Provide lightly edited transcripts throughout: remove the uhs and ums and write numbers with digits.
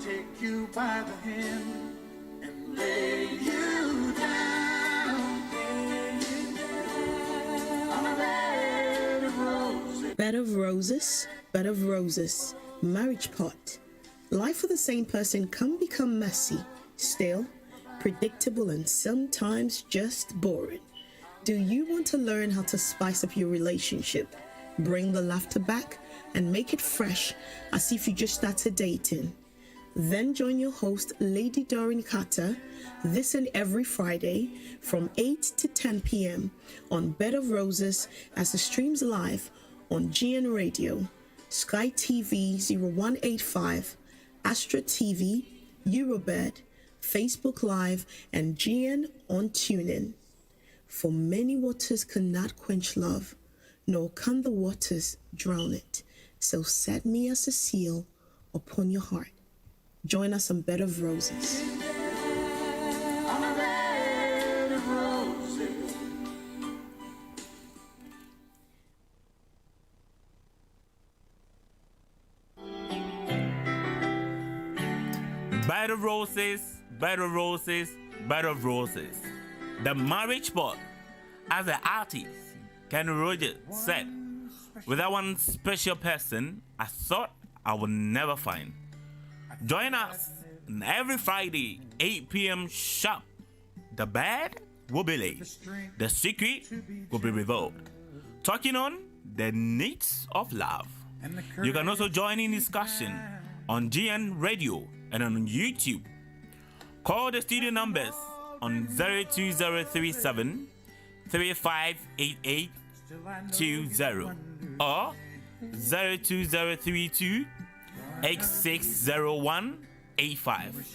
take you by the hand and lay you down, on a bed of roses. Bed of roses, bed of roses, marriage pot. Life for the same person can become messy, stale, predictable, and sometimes just boring. Do you want to learn how to spice up your relationship, bring the laughter back, and make it fresh as if you just started dating? Then join your host, Lady Doreen Carter, this and every Friday from 8 to 10 p.m. on Bed of Roses as it streams live on GN Radio, Sky TV 0185, Astra TV, Eurobed, Facebook Live, and GN on Tunein. For many waters cannot quench love, nor can the waters drown it. So set me as a seal upon your heart. Join us on Bed of Roses. On a bed of roses. Bed of roses, bed of roses, bed of roses. The marriage pot, as the artist Kenny Rogers said, without one special person I thought I would never find. Join us every Friday, 8 p.m. sharp. The bed will be laid. The secret will be revealed. Talking on the needs of love. You can also join in discussion on GN Radio and on YouTube. Call the studio numbers on 02037 358820 or 02032 860185.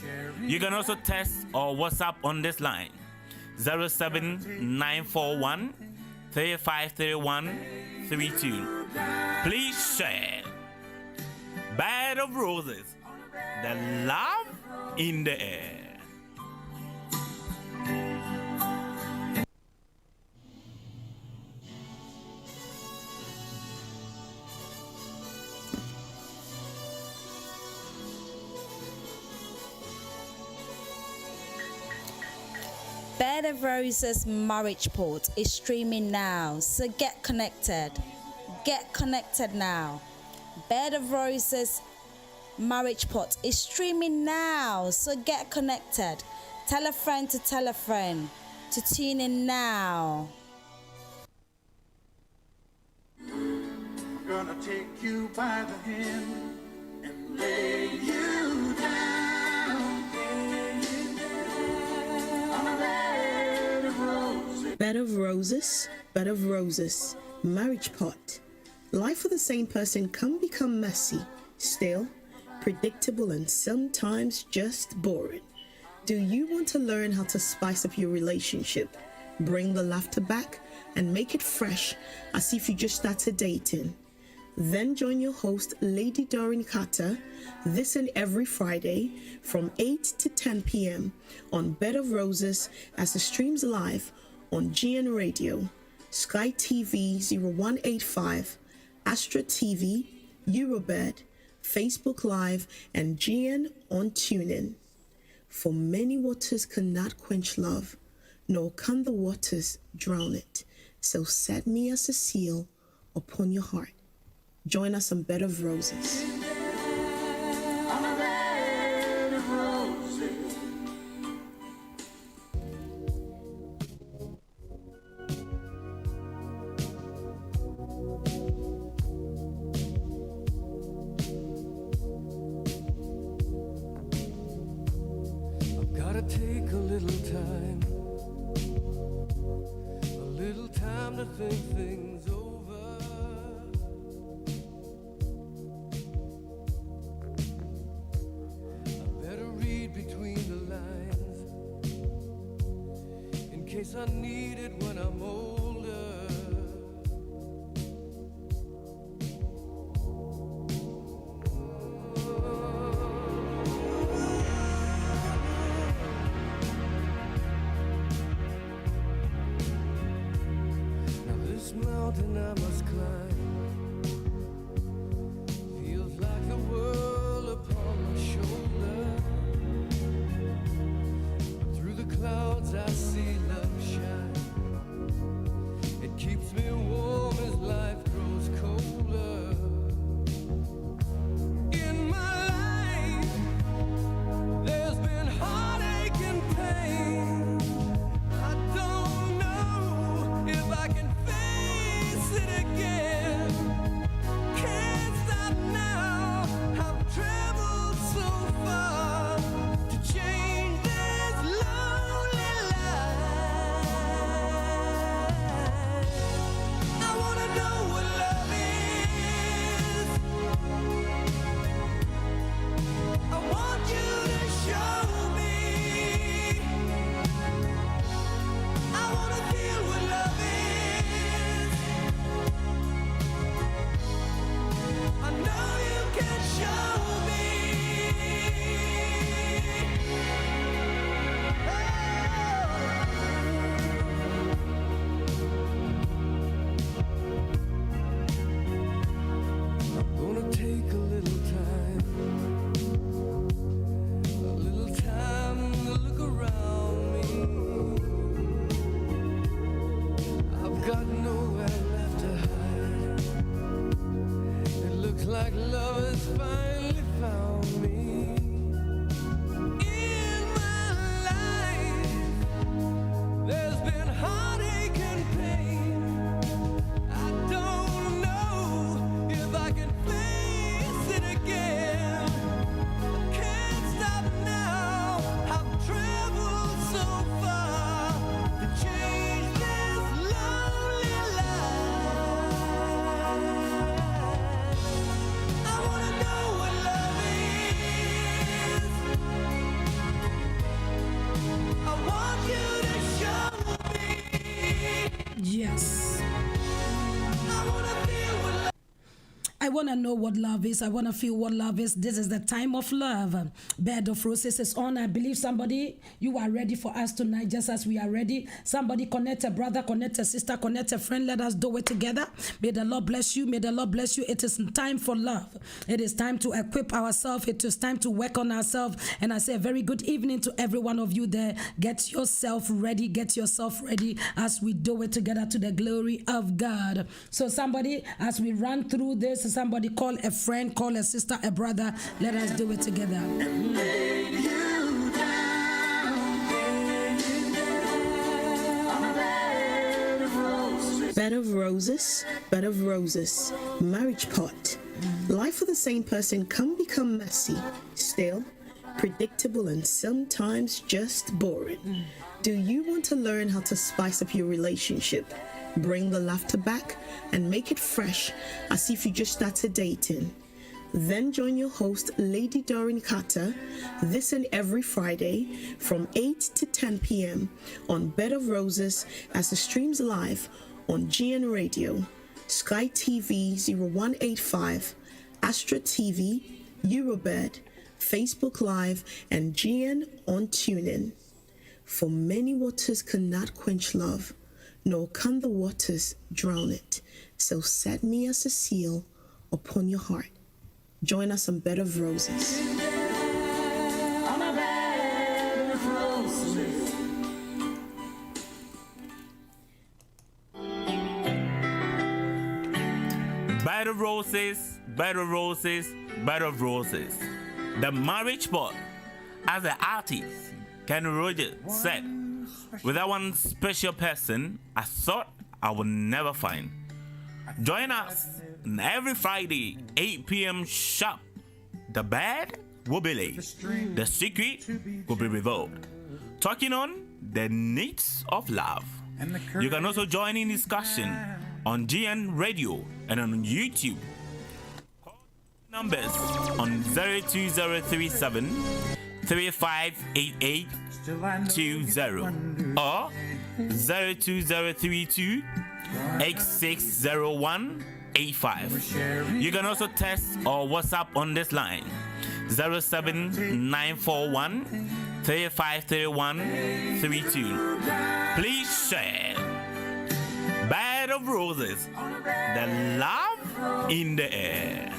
You can also text or WhatsApp on this line 07941 353132. Please share. Bed of Roses, the love in the air. Bed of Roses Marriage Port is streaming now, so get connected. Get connected now. Bed of Roses Marriage Pot is streaming now, so get connected. Tell a friend to tune in now. I'm gonna take you by the hand and lay you down, on a bed of roses. Bed of roses, bed of roses, marriage pot. Life for the same person can become messy, stale, predictable, and sometimes just boring. Do you want to learn how to spice up your relationship, bring the laughter back, and make it fresh as if you just started dating? Then join your host, Lady Doreen Carter, this and every Friday from 8 to 10 p.m. on Bed of Roses as it streams live on GN Radio, Sky TV 0185, Astra TV, Eurobed, Facebook Live, and GN on Tunein. For many waters cannot quench love, nor can the waters drown it. So set me as a seal upon your heart. Join us on Bed of Roses. On a bed of roses. I've gotta take a little time to think things over. I better read between the lines in case I need it when I'm older. This mountain I must climb feels like the world upon my shoulder. got nowhere left to hide. It looks like love has finally found me. In my life, there's been heartache and pain. I don't know if I can face it again. I can't stop now. I've traveled so far to change this lonely life. I wanna know what love is. I want you to show me. Yes. I wanna feel what love. I want to know what love is. I want to feel what love is. This is the time of love. Bed of Roses is on. I believe somebody, you are ready for us tonight, just as we are ready. Somebody connect a brother, connect a sister, connect a friend. Let us do it together. May the Lord bless you. May the Lord bless you. It is time for love. It is time to equip ourselves. It is time to work on ourselves. And I say a very good evening to every one of you there. Get yourself ready. Get yourself ready as we do it together to the glory of God. So somebody, as we run through this, somebody call a friend, call a sister, a brother. Let us do it together. Bed of roses, bed of roses, marriage pot. Life for the same person can become messy, stale, predictable, and sometimes just boring. Do you want to learn how to spice up your relationship, bring the laughter back, and make it fresh as if you just started dating? Then join your host, Lady Doreen Carter, this and every Friday from 8 to 10 p.m. on Bed of Roses as it streams live on GN Radio, Sky TV 0185, Astra TV, Eurobed, Facebook Live, and GN on Tunein. For many waters cannot quench love, nor can the waters drown it. So set me as a seal upon your heart. Join us on Bed of Roses. Bed of roses, bed of roses, bed of roses. The marriage pot, as the artist Ken Rogers said, without one special person I thought I would never find. Join us every Friday, 8 p.m. sharp. The bed will be laid. The secret will be revealed. Talking on the needs of love. You can also join in discussion on GN Radio and on YouTube. Call numbers on 02037 358820 or 02032 860185. You can also text or WhatsApp on this line 07941 353132. Please share. Bed of Roses, the love in the air.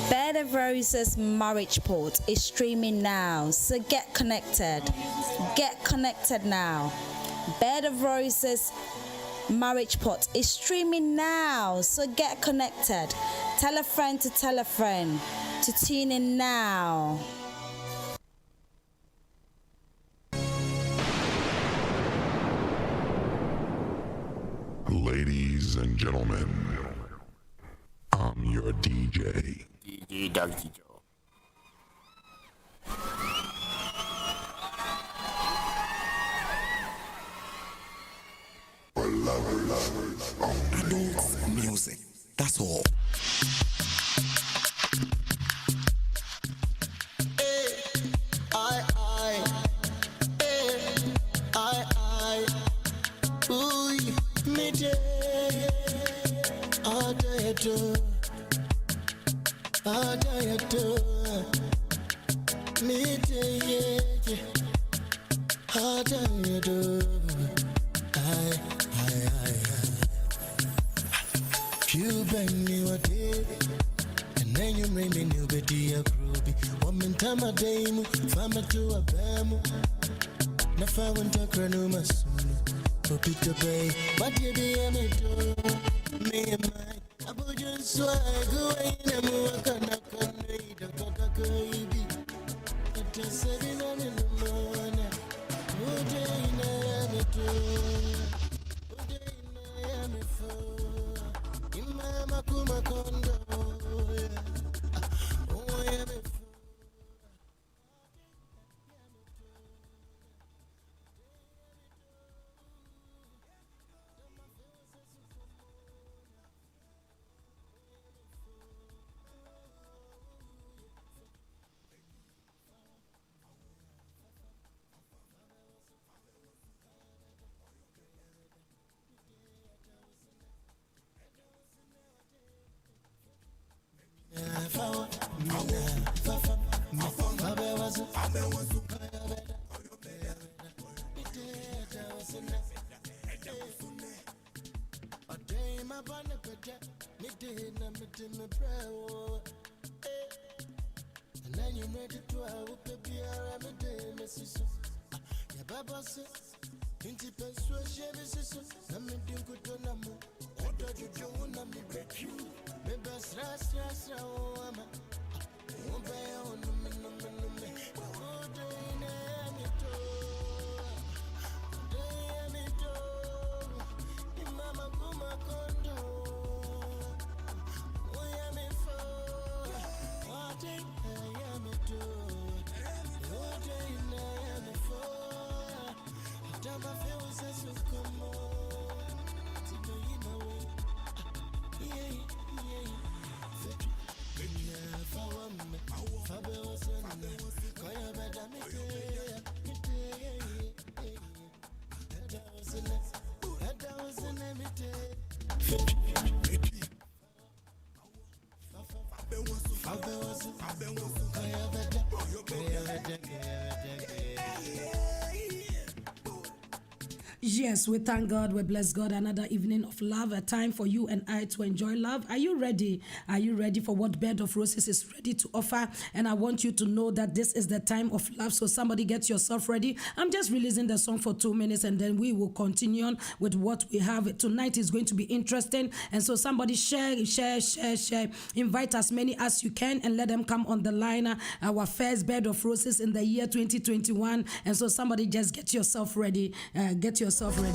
Bed of Roses Marriage Port is streaming now, so get connected. Get connected now. Bed of Roses Marriage Pot is streaming now, so get connected. Tell a friend to tune in now. Ladies and gentlemen, I'm your DJ. DJ Dr. Joe. For lovers only. Adult music, that's all. How do you do? I. You bring me what day, and then you bring me new bedi a groovy. Woman time a day, fama to a bam. Nafa winter cranuma soon. For Peter Bay, what you be a me and mine. I put you swag away in a muakana canay, the Cotacoibi. It is 7 in the morning. Good day in Miami too. Good day in Miami for. Mama kuma kondo, oh yeah, me. And then you made it to a baby, I'm a day, Mrs. Ya Baba said, Inti persuasion is a meeting good to Namu. What do you do when I'm with you? Maybe stress, woman. Oh, by on the minimum. Oh, Mama Kuma Kondo. Oh, yeah, me for what I am to. Oh, day I am for. I don't feel as you come on. To be in a way. Yeah. Yeah, for one, Fabulous and Koya better me. That was an Yes, we thank God, we bless God. Another evening of love, a time for you and I to enjoy love. Are you ready? Are you ready for what Bed of Roses is ready to offer? And I want you to know that this is the time of love. So somebody get yourself ready. I'm just releasing the song for 2 minutes and then we will continue on with what we have. Tonight is going to be interesting. And so somebody share. Invite as many as you can and let them come on the line. Our first Bed of Roses in the year 2021. And so somebody just get yourself ready. Get yourself ready.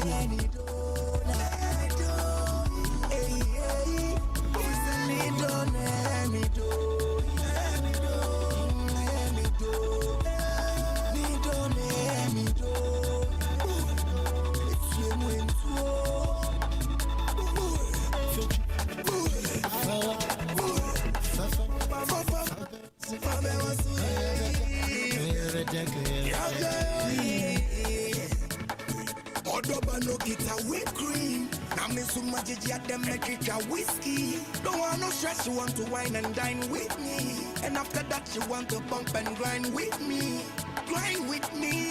No get a whipped cream. I mean so much at them make it a whiskey. Don't want no stress, you want to wine and dine with me. And after that you want to bump and grind with me. Grind with me.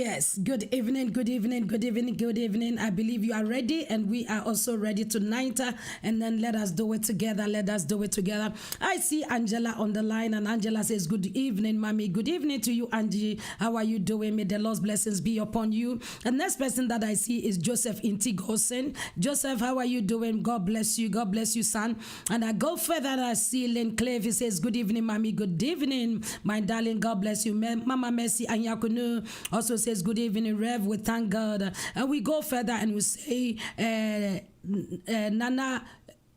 Yes, good evening, good evening, good evening, good evening. I believe you are ready and we are also ready tonight. And then let us do it together. Let us do it together. I see Angela on the line and Angela says, good evening, mommy. Good evening to you, Angie. How are you doing? May the Lord's blessings be upon you. The next person that I see is Joseph Intigosen. Joseph, how are you doing? God bless you. God bless you, son. And I go further and I see Lynn Clave. He says, good evening, mommy. Good evening, my darling. God bless you. Mama Mercy Anyakunu also says, good evening, Rev. We thank God. And we go further and we say, Nana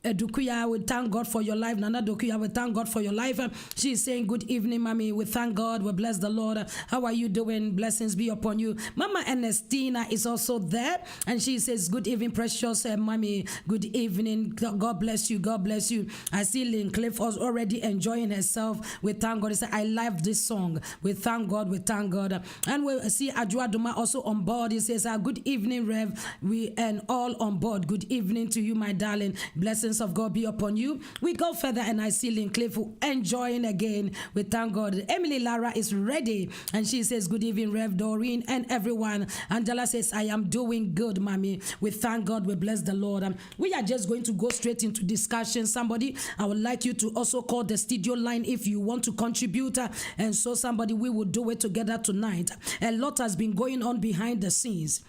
Dukuya, we thank God for your life. Nana Dukuya, we thank God for your life. She is saying, good evening, mommy. We thank God. We bless the Lord. How are you doing? Blessings be upon you. Mama Ernestina is also there. And she says, good evening, precious mommy. Good evening. God bless you. God bless you. I see Lynn Cliff was already enjoying herself. We thank God. He said, I love this song. We thank God. We thank God. And we see Ajua Duma also on board. He says, good evening, Rev. We and all on board. Good evening to you, my darling. Blessings of God be upon you. We go further and I see Lynn Cliff enjoying again. We thank God. Emily Lara is ready and she says, good evening, Rev Doreen and everyone. Angela says, I am doing good, mommy. We thank God. We bless the Lord. We are just going to go straight into discussion. Somebody, I would like you to also call the studio line if you want to contribute. And so somebody, we will do it together tonight. A lot has been going on behind the scenes.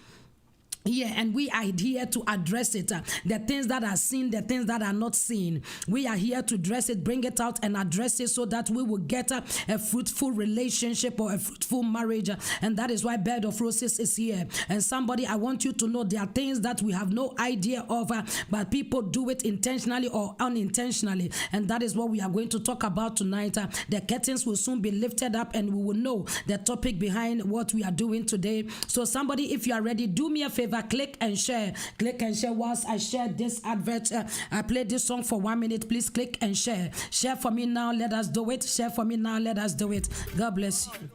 Yeah, and we are here to address it. The things that are seen, the things that are not seen. We are here to address it, bring it out and address it so that we will get a fruitful relationship or a fruitful marriage. And that is why Bed of Roses is here. And somebody, I want you to know there are things that we have no idea of, but people do it intentionally or unintentionally. And that is what we are going to talk about tonight. The curtains will soon be lifted up and we will know the topic behind what we are doing today. So somebody, if you are ready, do me a favor. Click and share whilst I share this advert. I play this song for 1 minute. Please click and share for me now. Let us do it. Share for me now. Let us do it. God bless you.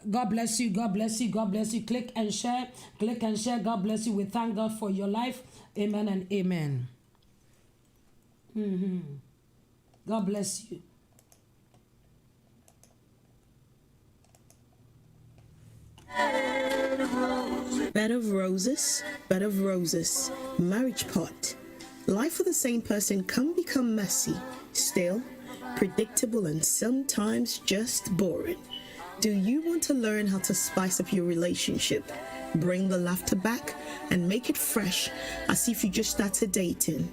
God bless you. God bless you. God bless you. Click and share. God bless you. We thank God for your life. Amen and amen. God bless you. Bed of roses, marriage pot. Life for the same person can become messy, still, predictable, and sometimes just boring. Do you want to learn how to spice up your relationship, bring the laughter back, and make it fresh as if you just started dating?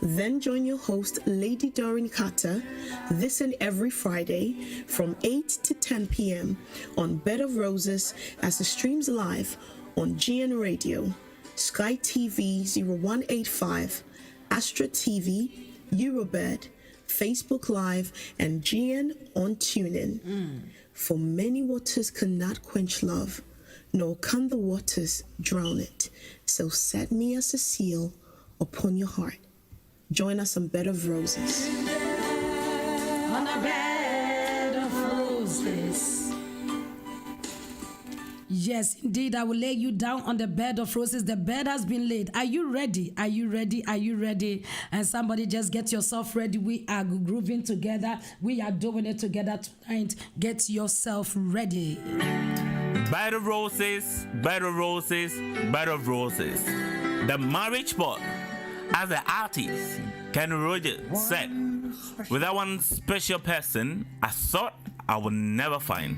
Then join your host, Lady Doreen Carter, this and every Friday from 8 to 10 p.m. on Bed of Roses as it streams live on GN Radio, Sky TV 0185, Astra TV, Eurobed, Facebook Live, and GN on Tunein. For many waters cannot quench love, nor can the waters drown it. So set me as a seal upon your heart. Join us on Bed of Roses. On a bed of roses. Yes, indeed, I will lay you down on the bed of roses. The bed has been laid. Are you ready? Are you ready? Are you ready? And somebody just get yourself ready. We are grooving together. We are doing it together tonight. Get yourself ready. Bed of roses, bed of roses, bed of roses. The marriage pot. As the artist Kenny Rogers said, without one special person I thought I would never find.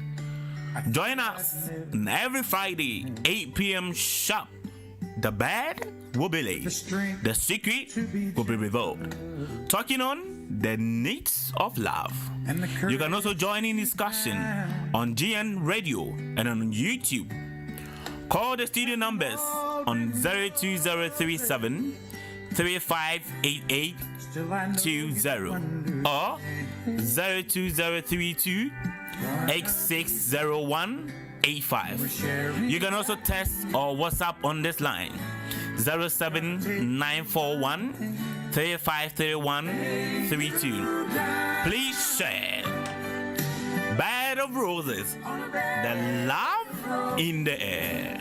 Join us every Friday, 8 p.m. sharp. The bed will be laid. The secret will be revealed. Talking on the needs of love. You can also join in discussion on GN Radio and on YouTube. Call the studio numbers on 02037 358820 or 02032 860185. You can also text or WhatsApp on this line 07941 353132. Please share. Bed of Roses, the love in the air.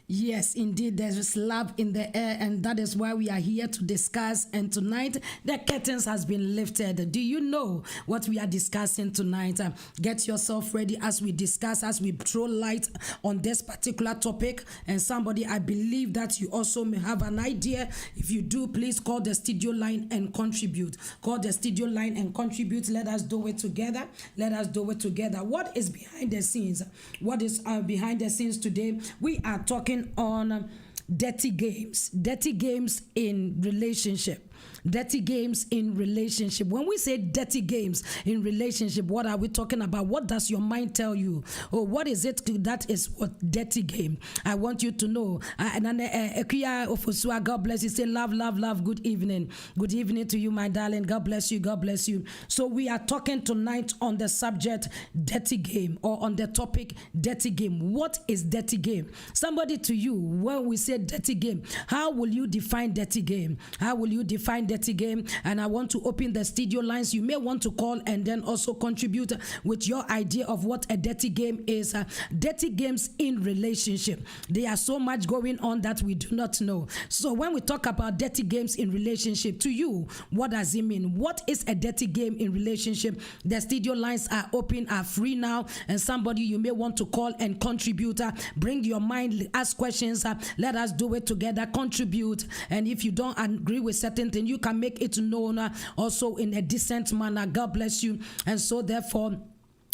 Yes, indeed, there is love in the air, and that is why we are here to discuss. And tonight, the curtains has been lifted. Do you know what we are discussing tonight? Get yourself ready as we discuss, as we throw light on this particular topic. And somebody, I believe that you also may have an idea. If you do, please call the studio line and contribute. Call the studio line and contribute. Let us do it together. Let us do it together. What is behind the scenes? What is behind the scenes today? We are talking on dirty games in relationship. Dirty games in relationship. When we say dirty games in relationship, what are we talking about? What does your mind tell you? Oh, what is it that is what dirty game? I want you to know. God bless you. Say love, love, love. Good evening. Good evening to you, my darling. God bless you. God bless you. So we are talking tonight on the subject dirty game, or on the topic dirty game. What is dirty game? Somebody, to you, when we say dirty game, how will you define dirty game? How will you define dirty game? And I want to open the studio lines. You may want to call and then also contribute with your idea of what a dirty game is. Dirty games in relationship. There are so much going on that we do not know. So when we talk about dirty games in relationship, to you, what does it mean? What is a dirty game in relationship? The studio lines are open, are free now, and somebody, you may want to call and contribute. Bring your mind, ask questions. Let us do it together. Contribute. And if you don't agree with certain things, you can make it known also in a decent manner. God bless you. And so therefore,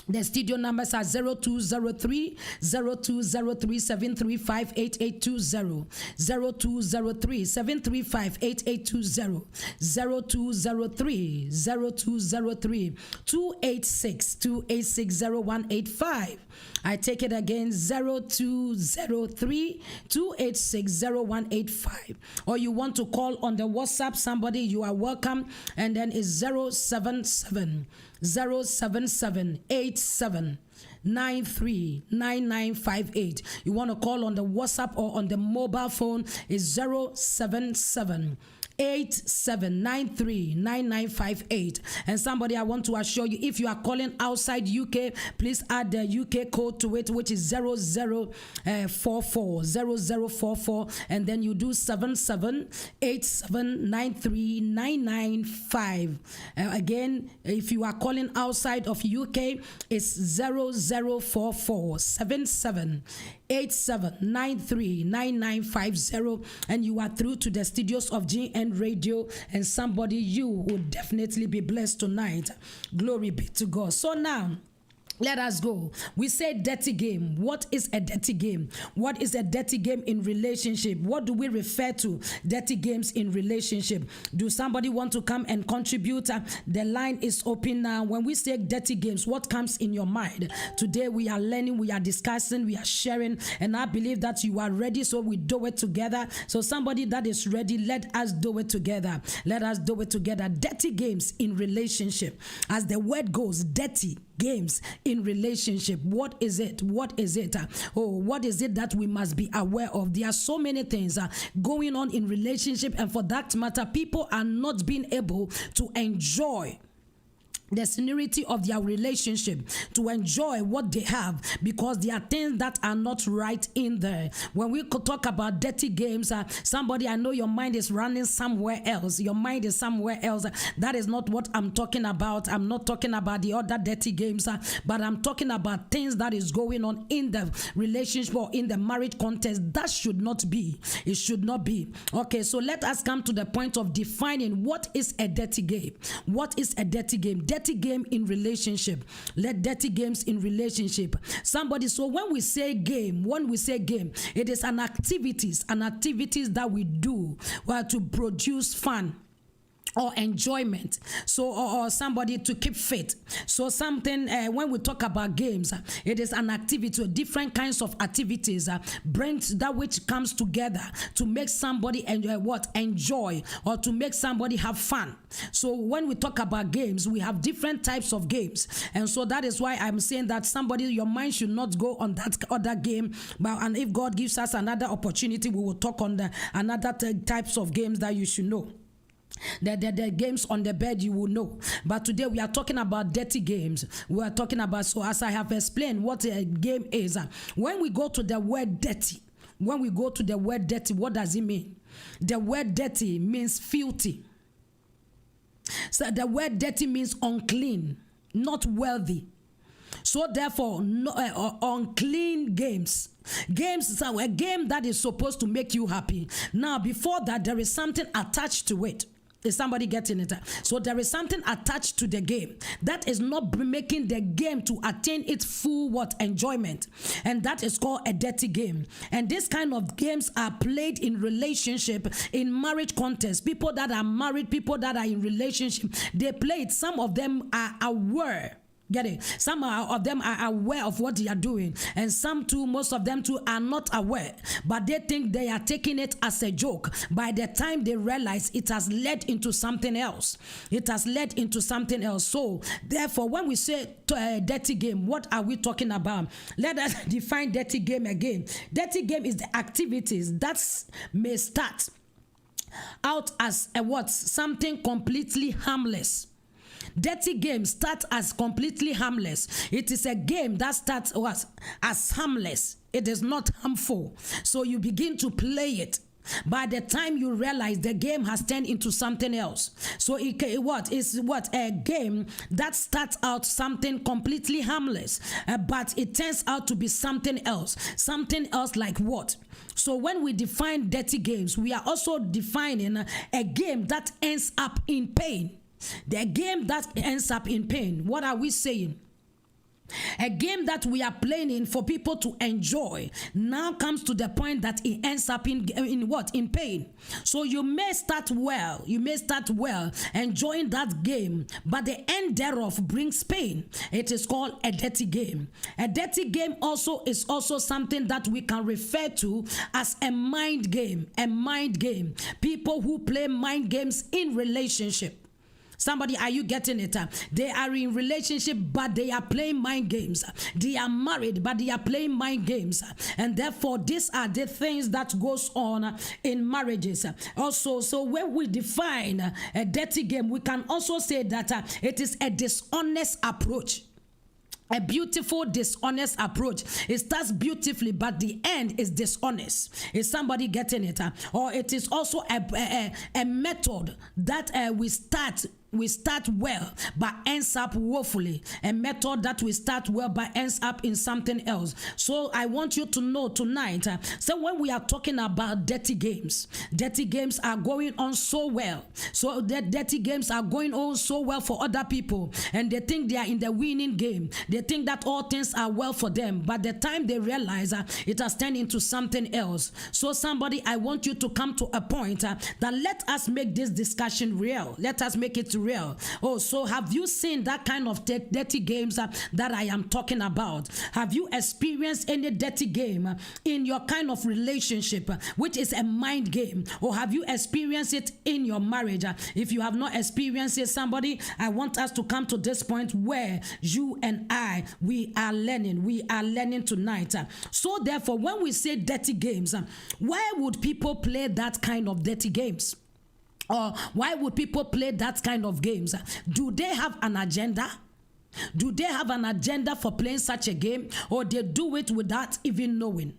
the studio numbers are 0203 0203 735 8820, 0203 735 8820, 0203 0203 286 0185. I take it again, 0203 286 0185. Or you want to call on the WhatsApp, somebody, you are welcome. And then it's 077 87 939958. You want to call on the WhatsApp or on the mobile phone is 077 87939958. And somebody, I want to assure you, if you are calling outside UK, please add the UK code to it, which is 0044, and then you do 7787939995. Again, if you are calling outside of UK, it's 0044 87939950, and you are through to the studios of GN Radio. And somebody, you will definitely be blessed tonight. Glory be to God. So now, let us go. We say dirty game. What is a dirty game? What is a dirty game in relationship? What do we refer to dirty games in relationship? Do somebody want to come and contribute? The line is open now. When we say dirty games, what comes in your mind? Today we are learning, we are discussing, we are sharing, and I believe that you are ready, so we do it together. So somebody that is ready, let us do it together. Let us do it together. Dirty games in relationship. As the word goes, dirty games in relationship. What is it? What is it? What is it that we must be aware of? There are so many things going on in relationship, and for that matter, people are not being able to enjoy the scenery of their relationship, to enjoy what they have, because there are things that are not right in there. When we could talk about dirty games, somebody, I know your mind is running somewhere else. Your mind is somewhere else. That is not what I'm talking about. I'm not talking about the other dirty games, but I'm talking about things that is going on in the relationship or in the marriage context that should not be. It should not be. Okay, so let us come to the point of defining what is a dirty game. What is a dirty game? Dirty game in relationship. Let dirty games in relationship. Somebody, so when we say game, it is an activities that we do to produce fun or enjoyment, so or somebody to keep fit. So something, when we talk about games, it is an activity, different kinds of activities, brings that which comes together to make somebody enjoy, or to make somebody have fun. So when we talk about games, we have different types of games, and so that is why I'm saying that somebody, your mind should not go on that other game, and if God gives us another opportunity, we will talk on the another types of games that you should know. The games on the bed, you will know. But today we are talking about dirty games. We are talking about, so as I have explained what a game is, when we go to the word dirty, when we go to the word dirty, what does it mean? The word dirty means filthy. So the word dirty means unclean, not wealthy. So therefore, unclean games. Games is a game that is supposed to make you happy. Now, before that, there is something attached to it. Is somebody getting it? So there is something attached to the game that is not making the game to attain its full enjoyment, and that is called a dirty game. And this kind of games are played in relationship, in marriage context. People that are married, people that are in relationship, they play it. Some of them are aware. Get it? Some of them are aware of what they are doing, and some too, most of them too, are not aware, but they think they are taking it as a joke. By the time they realize, it has led into something else. It has led into something else. So therefore, when we say dirty game, what are we talking about? Let us define dirty game again. Dirty game is the activities that may start out as something completely harmless. Dirty game starts as completely harmless. It is a game that starts as harmless. It is not harmful. So you begin to play it. By the time you realize, the game has turned into something else. So a game that starts out something completely harmless, but it turns out to be something else. Something else like what? So when we define dirty games, we are also defining a game that ends up in pain. The game that ends up in pain. What are we saying? A game that we are playing in for people to enjoy now comes to the point that it ends up in pain. So you may start well, enjoying that game, but the end thereof brings pain. It is called a dirty game. A dirty game is also something that we can refer to as a mind game. A mind game. People who play mind games in relationship. Somebody, are you getting it? They are in relationship, but they are playing mind games. They are married, but they are playing mind games. And therefore, these are the things that goes on in marriages. Also, so when we define a dirty game, we can also say that it is a dishonest approach. A beautiful, dishonest approach. It starts beautifully, but the end is dishonest. Is somebody getting it? Or it is also a method that we start well, but ends up woefully. A method that we start well, but ends up in something else. So I want you to know tonight, so when we are talking about dirty games are going on so well. So the dirty games are going on so well for other people, and they think they are in the winning game. They think that all things are well for them, but the time they realize it has turned into something else. So somebody, I want you to come to a point that let us make this discussion real. Let us make it real. Oh, so have you seen that kind of dirty games that I am talking about? Have you experienced any dirty game in your kind of relationship, which is a mind game? Or have you experienced it in your marriage? If you have not experienced it, somebody, I want us to come to this point where you and I, we are learning tonight. So therefore, when we say dirty games, why would people play that kind of dirty games? Or why would people play that kind of games? Do they have an agenda? Do they have an agenda for playing such a game? Or they do it without even knowing?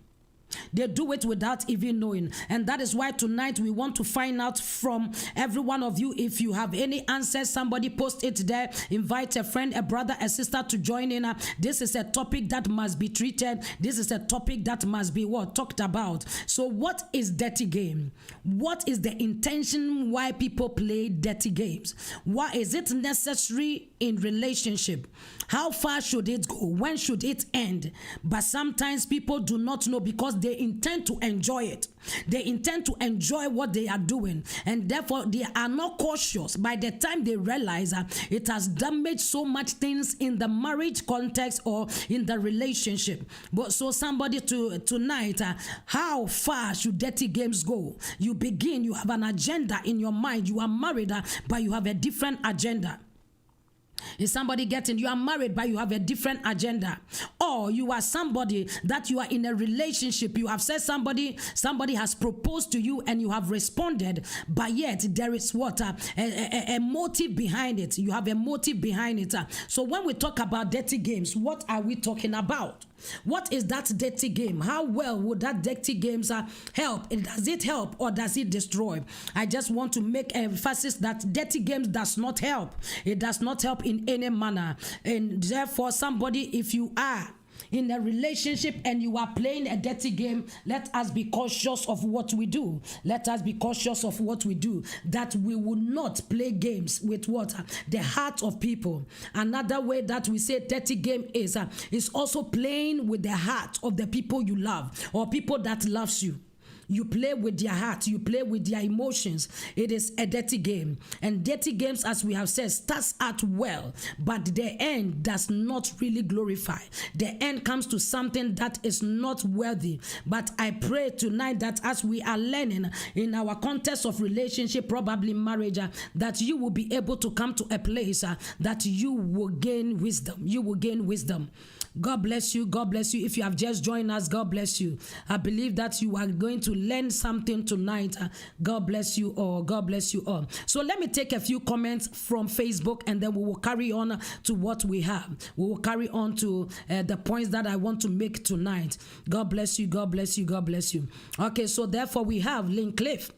They do it without even knowing. And that is why tonight we want to find out from every one of you. If you have any answers, somebody post it there. Invite a friend, a brother, a sister to join in. This is a topic that must be treated. This is a topic that must be talked about. So what is dirty game? What is the intention why people play dirty games? Why is it necessary in relationship? How far should it go? When should it end? But sometimes people do not know because they intend to enjoy it. They intend to enjoy what they are doing, and therefore they are not cautious. By the time they realize it has damaged so much things in the marriage context or in the relationship. But so somebody tonight, how far should dirty games go? You have an agenda in your mind. You are married, but you have a different agenda. Is somebody getting? You are married, but you have a different agenda. Or you are somebody that you are in a relationship. You have said somebody has proposed to you and you have responded, but yet there is what? A motive behind it. You have a motive behind it. So when we talk about dirty games, what are we talking about? What is that dirty game? How well would that dirty games help? Does it help or does it destroy? I just want to make emphasis that dirty games does not help. It does not help in any manner. And therefore, somebody, if you are in a relationship and you are playing a dirty game, let us be cautious of what we do. Let us be cautious of what we do, that we will not play games with what? The heart of people. Another way that we say dirty game is also playing with the heart of the people you love or people that loves you. You play with their heart, you play with their emotions. It is a dirty game. And dirty games, as we have said, starts out well, but the end does not really glorify. The end comes to something that is not worthy. But I pray tonight that as we are learning in our context of relationship, probably marriage, that you will be able to come to a place that you will gain wisdom. You will gain wisdom. God bless you. God bless you. If you have just joined us, God bless you. I believe that you are going to learn something tonight. God bless you all. God bless you all. So let me take a few comments from Facebook and then we will carry on to what we have. We will carry on to the points that I want to make tonight. God bless you. God bless you. God bless you. Okay, so therefore we have Lincliffe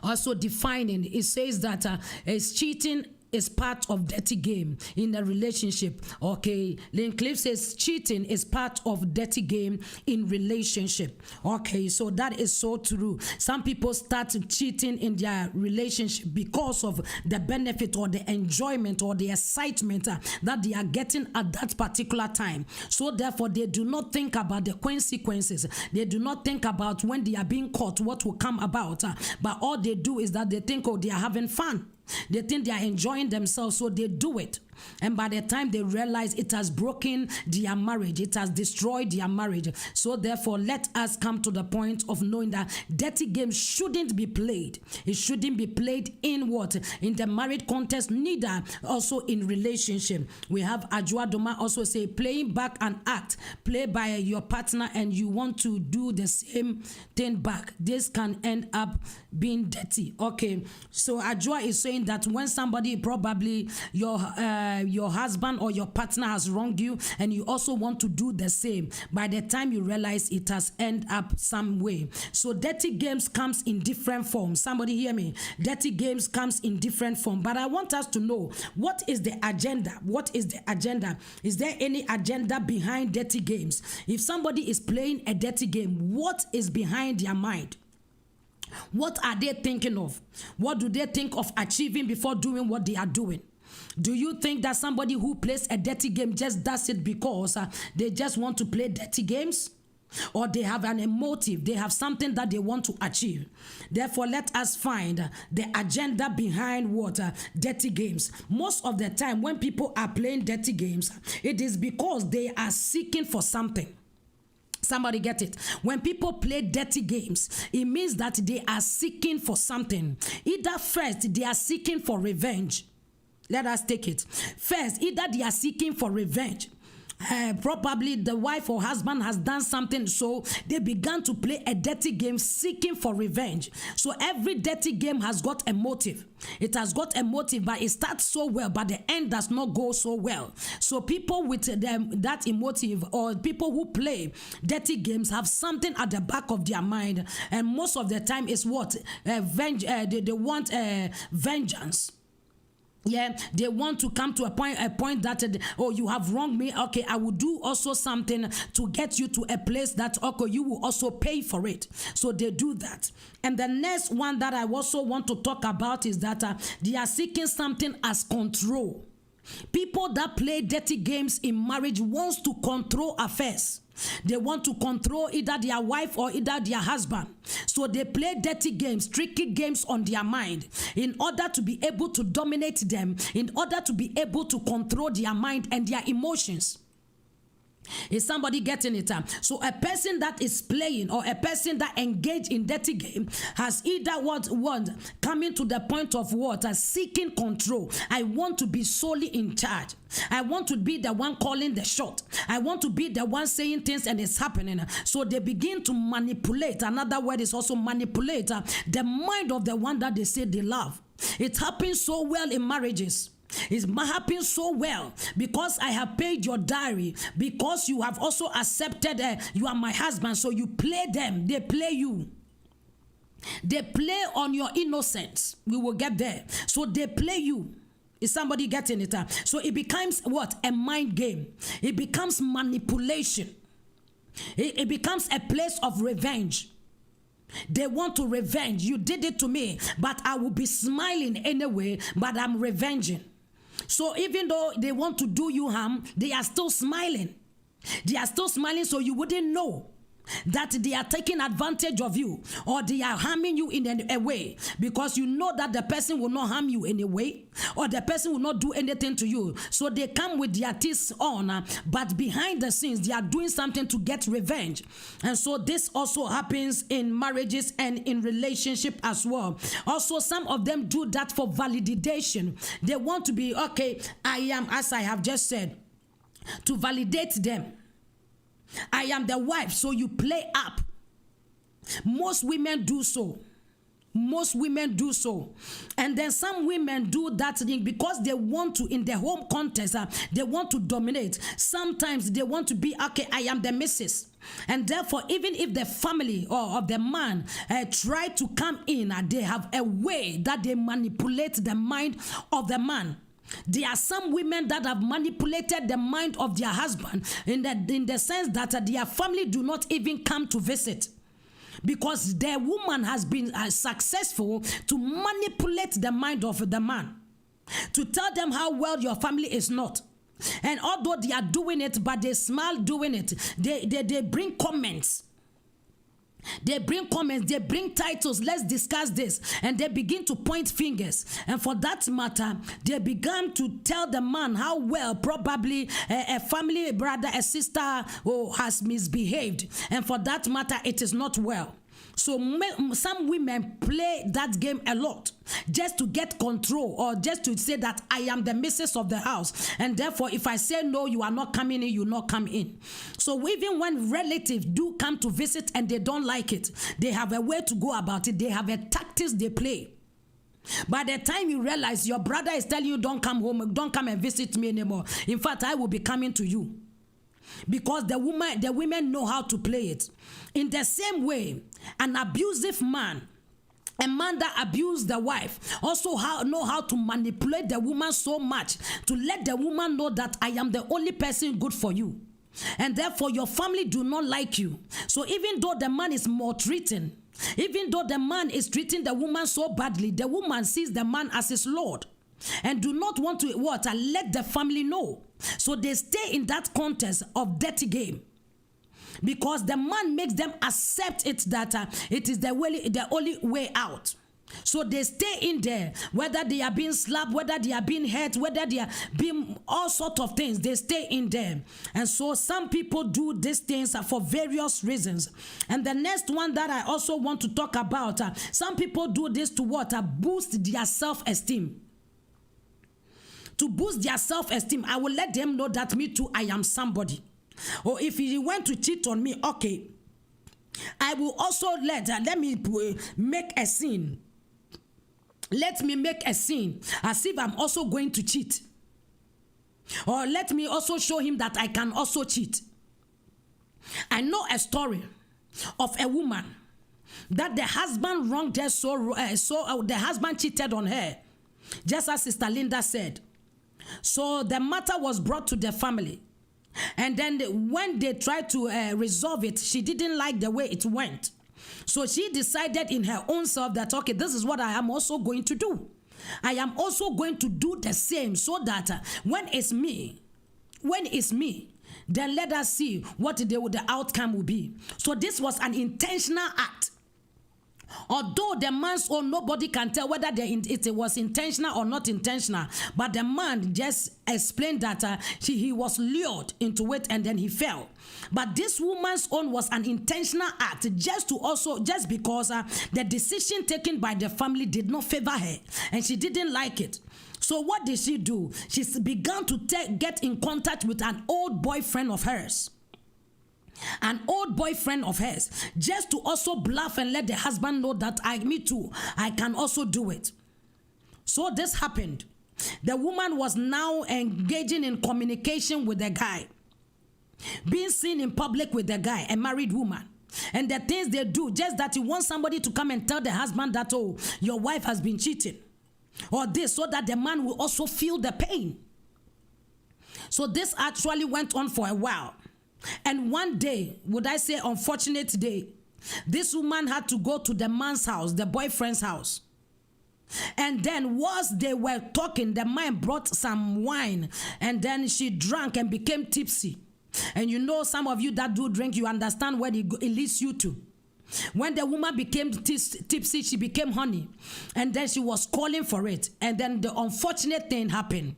also defining. It says that it's cheating is part of dirty game in a relationship. Okay, Lincliffe says cheating is part of dirty game in relationship. Okay, so that is so true. Some people start cheating in their relationship because of the benefit or the enjoyment or the excitement that they are getting at that particular time. So therefore, they do not think about the consequences. They do not think about when they are being caught, what will come about. But all they do is that they think, oh, they are having fun. They think they are enjoying themselves, so they do it. And by the time they realize it has broken their marriage, it has destroyed their marriage. So therefore, let us come to the point of knowing that dirty games shouldn't be played. It shouldn't be played in what? In the married context, neither also in relationship. We have Ajua Doma also say, playing back an act played by your partner and you want to do the same thing back. This can end up being dirty. Okay, so Ajua is saying that when somebody, probably your husband or your partner has wronged you and you also want to do the same, by the time you realize it has ended up some way. So dirty games comes in different forms. Somebody hear me? Dirty games comes in different form. But I want us to know, what is the agenda? What is the agenda? Is there any agenda behind dirty games? If somebody is playing a dirty game, what is behind their mind? What are they thinking of? What do they think of achieving before doing what they are doing? Do you think that somebody who plays a dirty game just does it because they just want to play dirty games? Or they have an emotive, they have something that they want to achieve? Therefore, let us find the agenda behind what? Dirty games. Most of the time when people are playing dirty games, it is because they are seeking for something. Somebody get it? When people play dirty games, it means that they are seeking for something. Either first, they are seeking for revenge. Let us take it. First, either they are seeking for revenge. Probably the wife or husband has done something, so they began to play a dirty game seeking for revenge. So every dirty game has got a motive. It has got a motive, but it starts so well, but the end does not go so well. So people with that emotive, or people who play dirty games, have something at the back of their mind, and most of the time is what? They want vengeance. Yeah, they want to come to a point that, oh, you have wronged me. Okay, I will do also something to get you to a place that, okay, you will also pay for it. So they do that. And the next one that I also want to talk about is that they are seeking something as control. People that play dirty games in marriage wants to control affairs. They want to control either their wife or either their husband. So they play dirty games, tricky games on their mind in order to be able to dominate them, in order to be able to control their mind and their emotions. Is somebody getting it? So a person that is playing or a person that engaged in dirty game has either what coming to the point of what seeking control. I want to be solely in charge. I want to be the one calling the shot. I want to be the one saying things and it's happening. So they begin to manipulate. Another word is also manipulate the mind of the one that they say they love. It happens so well in marriages. It's happening so well because I have paid your dowry, because you have also accepted you are my husband. So you play them, they play you. They play on your innocence. We will get there. So they play you. Is somebody getting it? So it becomes what? A mind game. It becomes manipulation. It becomes a place of revenge. They want to revenge. You did it to me, but I will be smiling anyway, but I'm revenging. So even though they want to do you harm, they are still smiling. They are still smiling, so you wouldn't know that they are taking advantage of you or they are harming you in a way, because you know that the person will not harm you in a way or the person will not do anything to you. So they come with their teeth on, but behind the scenes they are doing something to get revenge. And so this also happens in marriages and in relationship as well. Also, some of them do that for validation. They want to be, okay, I am, as I have just said, to validate them. I am the wife, so you play up. Most women do so. Most women do so. And then some women do that thing because they want to, in the home context, they want to dominate. Sometimes they want to be, okay, I am the missus. And therefore, even if the family or of the man try to come in, they have a way that they manipulate the mind of the man. There are some women that have manipulated the mind of their husband in the sense that their family do not even come to visit, because the woman has been successful to manipulate the mind of the man, to tell them how well your family is not. And although they are doing it, but they smile doing it, they bring comments. They bring comments, they bring titles, let's discuss this, and they begin to point fingers. And for that matter, they began to tell the man how well probably a family brother, a sister has misbehaved, and for that matter, it is not well. So some women play that game a lot just to get control, or just to say that I am the missus of the house, and therefore if I say no, you are not coming in, you not come in. So even when relatives do come to visit and they don't like it, they have a way to go about it. They have a tactics they play. By the time you realize your brother is telling you don't come home, don't come and visit me anymore, in fact I will be coming to you. Because the women know how to play it. In the same way, an abusive man, a man that abused the wife, also know how to manipulate the woman so much to let the woman know that I am the only person good for you, and therefore your family do not like you. So even though the man is maltreating, even though the man is treating the woman so badly, the woman sees the man as his lord and do not want to let the family know. So they stay in that context of dirty game, because the man makes them accept it that it is the only way out. So they stay in there, whether they are being slapped, whether they are being hurt, whether they are being all sorts of things, they stay in there. And so some people do these things for various reasons. And the next one that I also want to talk about, some people do this to boost their self-esteem. To boost their self-esteem, I will let them know that me too, I am somebody. Or if he went to cheat on me, okay, I will also let me make a scene. Let me make a scene as if I'm also going to cheat. Or let me also show him that I can also cheat. I know a story of a woman that the husband wronged her so the husband cheated on her, just as Sister Linda said. So the matter was brought to the family. And then when they tried to resolve it, she didn't like the way it went. So she decided in her own self that, okay, this is what I am also going to do. I am also going to do the same, so that when it's me, then let us see what the outcome will be. So this was an intentional act Although the man's own, nobody can tell whether it was intentional or not intentional. But the man just explained that he was lured into it and then he fell. But this woman's own was an intentional act, just because the decision taken by the family did not favor her and she didn't like it. So what did she do? She began to get in contact with an old boyfriend of hers. An old boyfriend of hers, just to also bluff and let the husband know that me too, I can also do it. So this happened. The woman was now engaging in communication with the guy, being seen in public with the guy, a married woman. And the things they do, just that you want somebody to come and tell the husband that, oh, your wife has been cheating, or this, so that the man will also feel the pain. So this actually went on for a while. And one day, would I say unfortunate day, this woman had to go to the man's house, the boyfriend's house. And then whilst they were talking, the man brought some wine and then she drank and became tipsy. And you know, some of you that do drink, you understand where it leads you to. When the woman became tipsy, she became honey. And then she was calling for it. And then the unfortunate thing happened.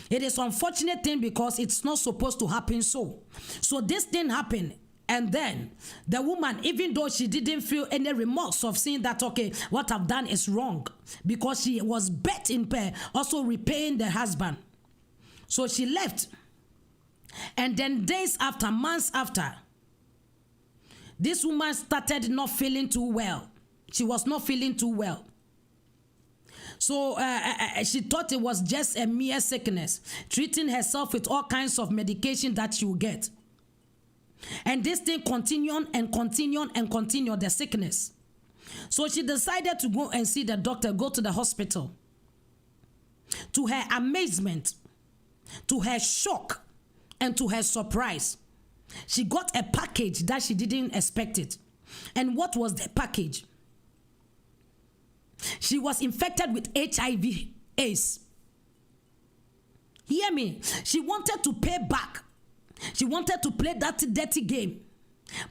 It is unfortunate thing because it's not supposed to happen so. So this thing happened. And then the woman, even though she didn't feel any remorse of seeing that, okay, what I've done is wrong, because she was bet in pay, also repaying the husband. So she left. And then days after, months after, this woman started not feeling too well. She was not feeling too well. So she thought it was just a mere sickness, treating herself with all kinds of medication that she would get. And this thing continued and continued and continued, the sickness. So she decided to go and see the doctor, go to the hospital. To her amazement, to her shock, and to her surprise, she got a package that she didn't expect it. And what was the package? She was infected with HIV/AIDS. Hear me. She wanted to pay back. She wanted to play that dirty game.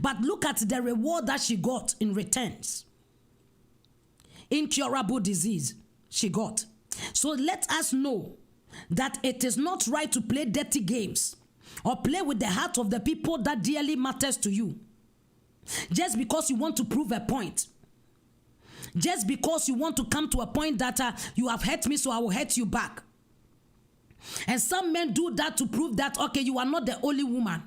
But look at the reward that she got in returns. Incurable disease she got. So let us know that it is not right to play dirty games or play with the heart of the people that dearly matters to you. Just because you want to prove a point. Just because you want to come to a point that you have hurt me, so I will hurt you back. And some men do that to prove that, okay, you are not the only woman.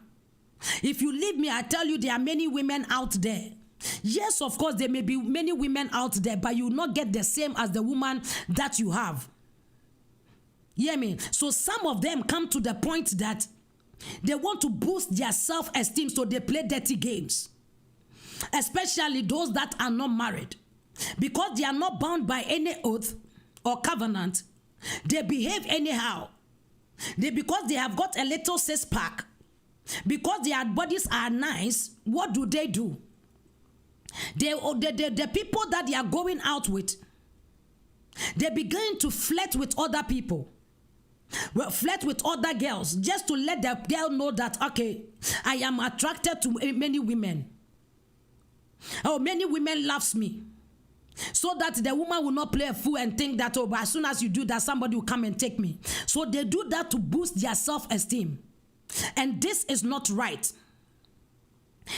If you leave me, I tell you, there are many women out there. Yes, of course, there may be many women out there, but you will not get the same as the woman that you have. Hear me? So some of them come to the point that they want to boost their self-esteem, so they play dirty games. Especially those that are not married. Because they are not bound by any oath or covenant, they behave anyhow. Because they have got a little six-pack, because their bodies are nice, what do? The people that they are going out with, they begin to flirt with other people. Well, flirt with other girls, just to let the girl know that, okay, I am attracted to many women. Oh, many women loves me. So that the woman will not play a fool and think that, oh, but as soon as you do that, somebody will come and take me. So they do that to boost their self-esteem. And this is not right.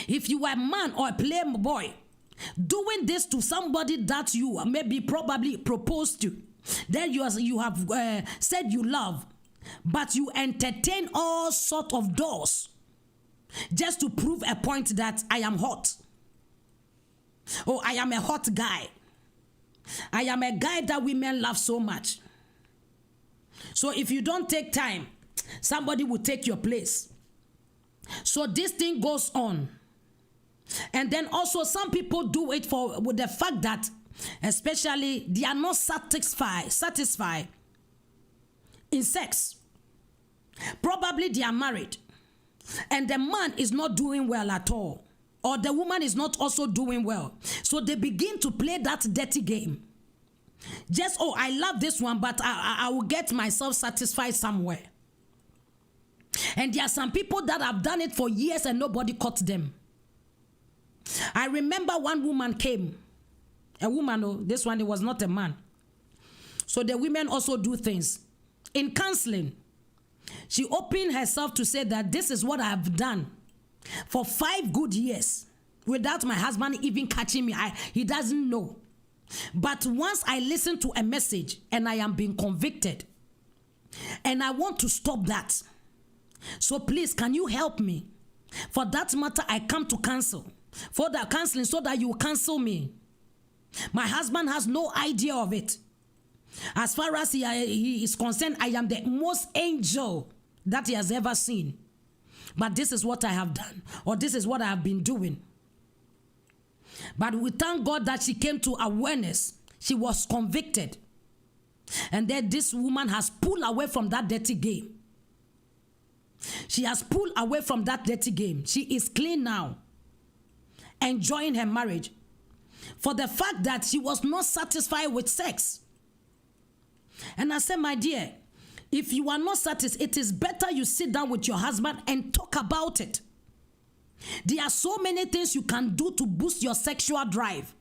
If you are a man or a playboy doing this to somebody that you maybe probably proposed to, then you have said you love, but you entertain all sorts of doors just to prove a point that I am hot. Oh, I am a hot guy. I am a guy that women love so much. So if you don't take time, somebody will take your place. So this thing goes on. And then also some people do it with the fact that especially they are not satisfied in sex. Probably they are married and the man is not doing well at all. Or the woman is not also doing well. So they begin to play that dirty game. Just, oh, I love this one, but I will get myself satisfied somewhere. And there are some people that have done it for years and nobody caught them. I remember one woman came A woman, oh, this one, it was not a man. So the women also do things. In counseling, she opened herself to say that this is what I have done for 5 good years without my husband even catching me. He doesn't know. But once I listen to a message and I am being convicted and I want to stop that. So please, can you help me? For that matter, I come to counsel. For the counseling so that you counsel me. My husband has no idea of it. As far as he is concerned, I am the most angel that he has ever seen. But this is what I have done, or this is what I have been doing. But we thank God that she came to awareness. She was convicted. And then this woman has pulled away from that dirty game. She has pulled away from that dirty game. She is clean now, enjoying her marriage. For the fact that she was not satisfied with sex. And I said, my dear, if you are not satisfied, it is better you sit down with your husband and talk about it. There are so many things you can do to boost your sexual drive.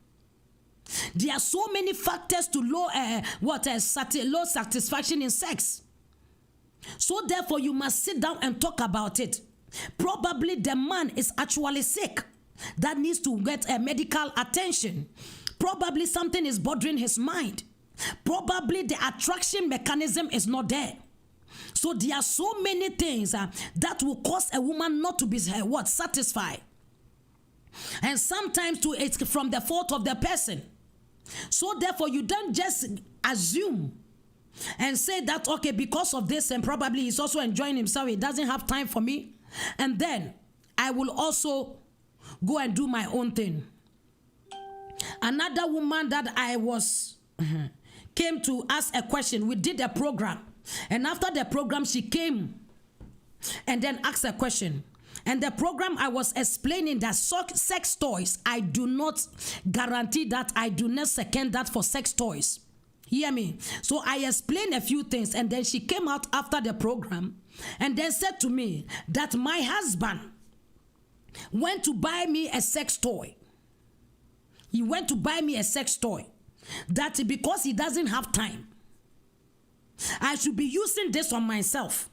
There are so many factors to low satisfaction in sex. So therefore, you must sit down and talk about it. Probably the man is actually sick that needs to get a medical attention. Probably something is bothering his mind. Probably the attraction mechanism is not there. So there are so many things that will cause a woman not to be satisfied. And sometimes too, it's from the fault of the person. So therefore, you don't just assume and say that, okay, because of this, and probably he's also enjoying himself, he doesn't have time for me, and then I will also go and do my own thing. Another woman that I was came to ask a question. We did a program, and after the program she came and then asked a question. And the program, I was explaining that sex toys, I do not guarantee that, I do not second that for sex toys. Hear me? So I explained a few things, and then she came out after the program and then said to me that my husband went to buy me a sex toy. He went to buy me a sex toy. That because he doesn't have time, I should be using this on myself.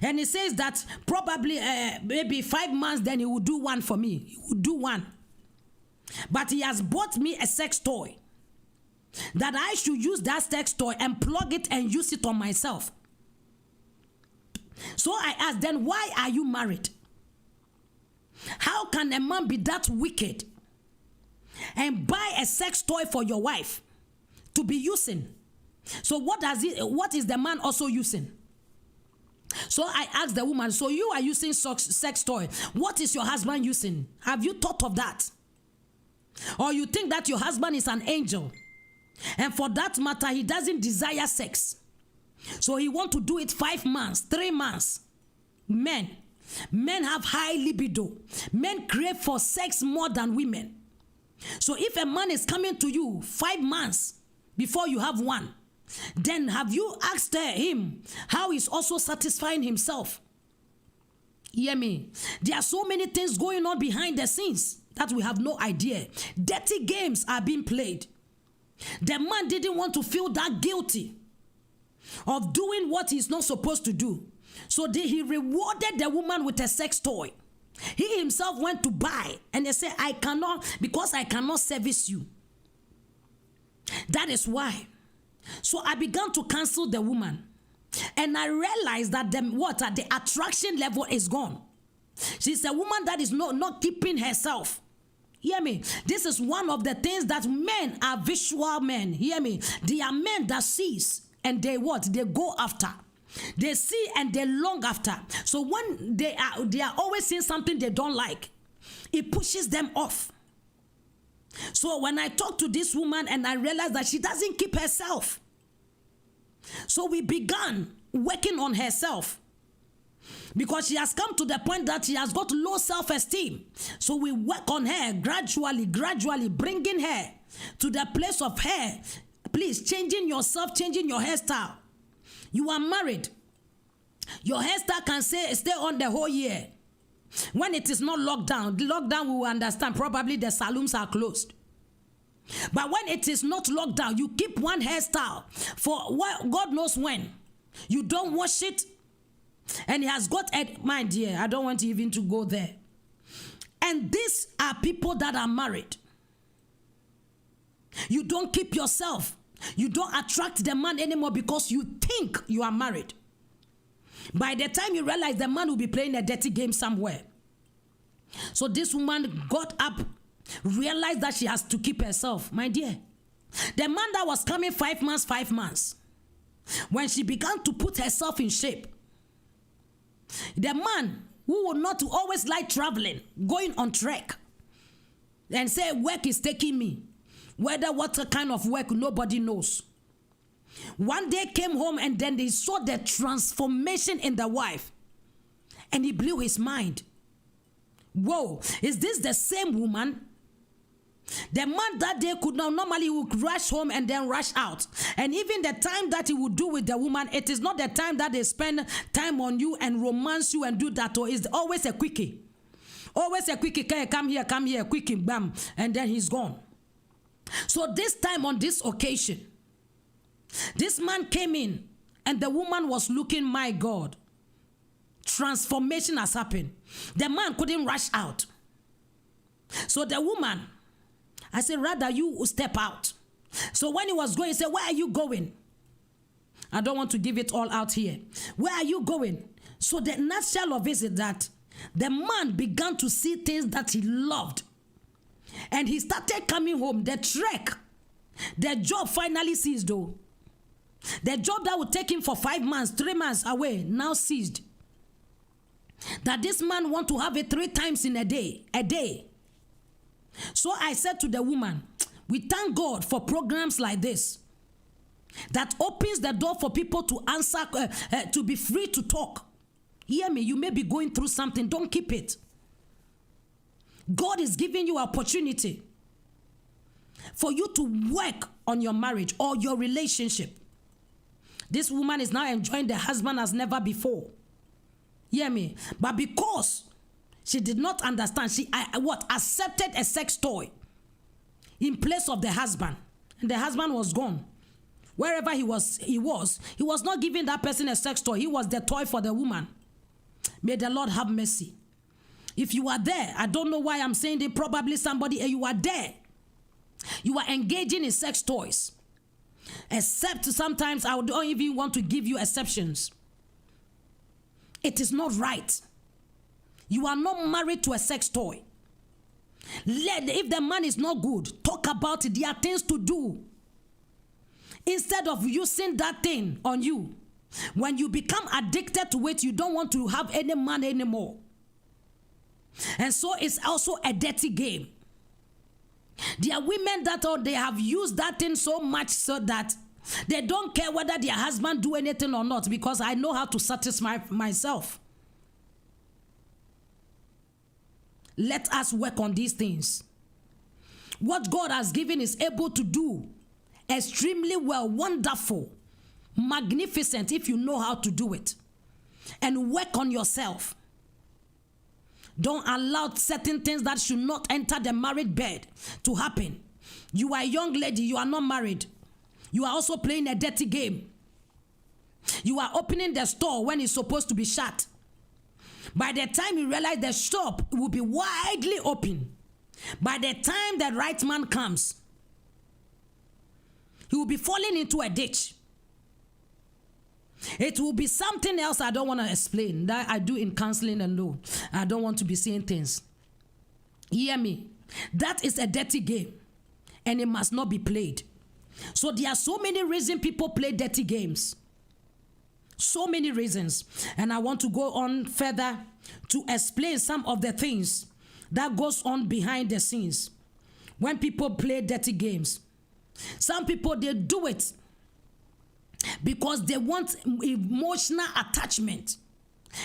And he says that probably maybe 5 months, then he will do one for me. He will do one. But he has bought me a sex toy that I should use that sex toy and plug it and use it on myself. So I asked, then why are you married? How can a man be that wicked and buy a sex toy for your wife to be using? So what is the man also using? So I asked the woman, so you are using sex toy. What is your husband using? Have you thought of that? Or you think that your husband is an angel? And for that matter, he doesn't desire sex. So he wants to do it 5 months, 3 months. Men have high libido. Men crave for sex more than women. So if a man is coming to you 5 months before you have one, then have you asked him how he's also satisfying himself? Hear me? There are so many things going on behind the scenes that we have no idea. Dirty games are being played. The man didn't want to feel that guilty of doing what he's not supposed to do. So he rewarded the woman with a sex toy. He himself went to buy, and they said, I cannot, because I cannot service you. That is why. So I began to counsel the woman, and I realized that the attraction level is gone. She's a woman that is not keeping herself. Hear me? This is one of the things that men are visual men. Hear me? They are men that sees and they go after. They see and they long after. So when they are always seeing something they don't like, it pushes them off. So when I talked to this woman and I realized that she doesn't keep herself, so we began working on herself. Because she has come to the point that she has got low self-esteem. So we work on her gradually, bringing her to the place of her. Please, changing yourself, changing your hairstyle. You are married. Your hairstyle can stay on the whole year. When it is not locked down, we will understand. Probably the saloons are closed. But when it is not locked down, you keep one hairstyle for God knows when. You don't wash it. And it has got, my dear, I don't want even to go there. And these are people that are married. You don't keep yourself. You don't attract the man anymore because you think you are married. By the time you realize the man will be playing a dirty game somewhere. So this woman got up, realized that she has to keep herself. My dear, the man that was coming 5 months, when she began to put herself in shape, the man who would not always like traveling, going on trek, and say work is taking me, whether what kind of work, nobody knows. One day came home and then they saw the transformation in the wife, and he blew his mind. Whoa, is this the same woman? The man that day could not normally would rush home and then rush out. And even the time that he would do with the woman, it is not the time that they spend time on you and romance you and do that. Or it's always a quickie. Always a quickie. Come here, quickie, bam. And then he's gone. So this time on this occasion, this man came in and the woman was looking, my God. Transformation has happened. The man couldn't rush out. So the woman, I said, rather you step out. So when he was going, he said, where are you going? I don't want to give it all out here. Where are you going? So the nutshell of it is that the man began to see things that he loved. And he started coming home. The trek, the job finally ceased though. The job that would take him for 5 months, 3 months away, now ceased. That this man want to have it 3 times in a day. So I said to the woman, we thank God for programs like this that opens the door for people to answer, to be free to talk. Hear me, you may be going through something, don't keep it. God is giving you opportunity for you to work on your marriage or your relationship. This woman is now enjoying the husband as never before. Hear me? But because she did not understand, she accepted a sex toy in place of the husband. And the husband was gone. Wherever he was not giving that person a sex toy. He was the toy for the woman. May the Lord have mercy. If you are there, I don't know why I'm saying it, probably somebody, you are there. You are engaging in sex toys. Except sometimes I don't even want to give you exceptions. It is not right. You are not married to a sex toy. If the man is not good, talk about it. There are things to do. Instead of using that thing on you, when you become addicted to it, you don't want to have any man anymore. And so it's also a dirty game. There are women that they have used that thing so much so that they don't care whether their husband do anything or not, because I know how to satisfy myself. Let us work on these things. What God has given is able to do extremely well, wonderful, magnificent if you know how to do it. And work on yourself. Don't allow certain things that should not enter the married bed to happen. You are a young lady, you are not married. You are also playing a dirty game. You are opening the store when it's supposed to be shut. By the time you realize the shop will be widely open, by the time the right man comes, he will be falling into a ditch. It will be something else I don't want to explain, that I do in counseling and no. I don't want to be saying things. Hear me. That is a dirty game and it must not be played. So there are so many reasons people play dirty games. So many reasons. And I want to go on further to explain some of the things that goes on behind the scenes when people play dirty games. Some people, they do it because they want emotional attachment.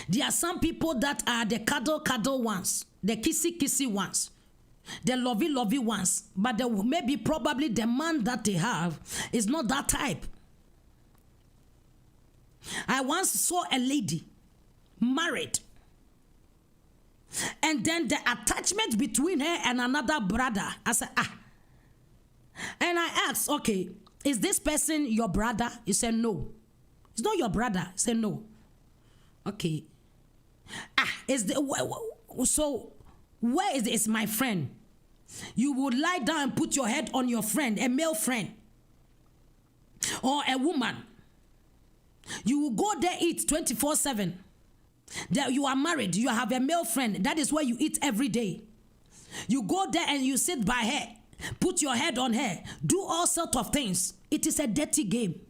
There are some people that are the cuddle ones, the kissy ones, the lovey ones, but maybe probably the man that they have is not that type. I once saw a lady married, and then the attachment between her and another brother, I said, And I asked, okay, is this person your brother? He said, no. It's not your brother. He said, no. Okay. So where is it? It's my friend. You would lie down and put your head on your friend, a male friend, or a woman. You will go there, eat 24/7. There you are married, you have a male friend. That is where you eat every day. You go there and you sit by her, put your head on her, do all sorts of things. It is a dirty game.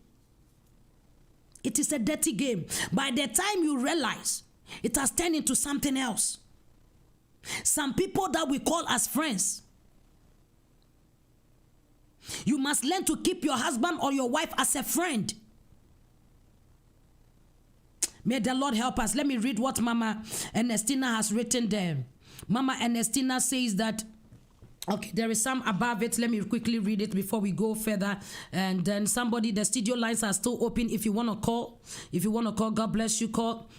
It is a dirty game. By the time you realize, it has turned into something else. Some people that we call as friends. You must learn to keep your husband or your wife as a friend. May the Lord help us. Let me read what Mama Ernestina has written there. Mama Ernestina says that, okay, there is some above it. Let me quickly read it before we go further. And then somebody, the studio lines are still open. If you want to call, God bless you, call.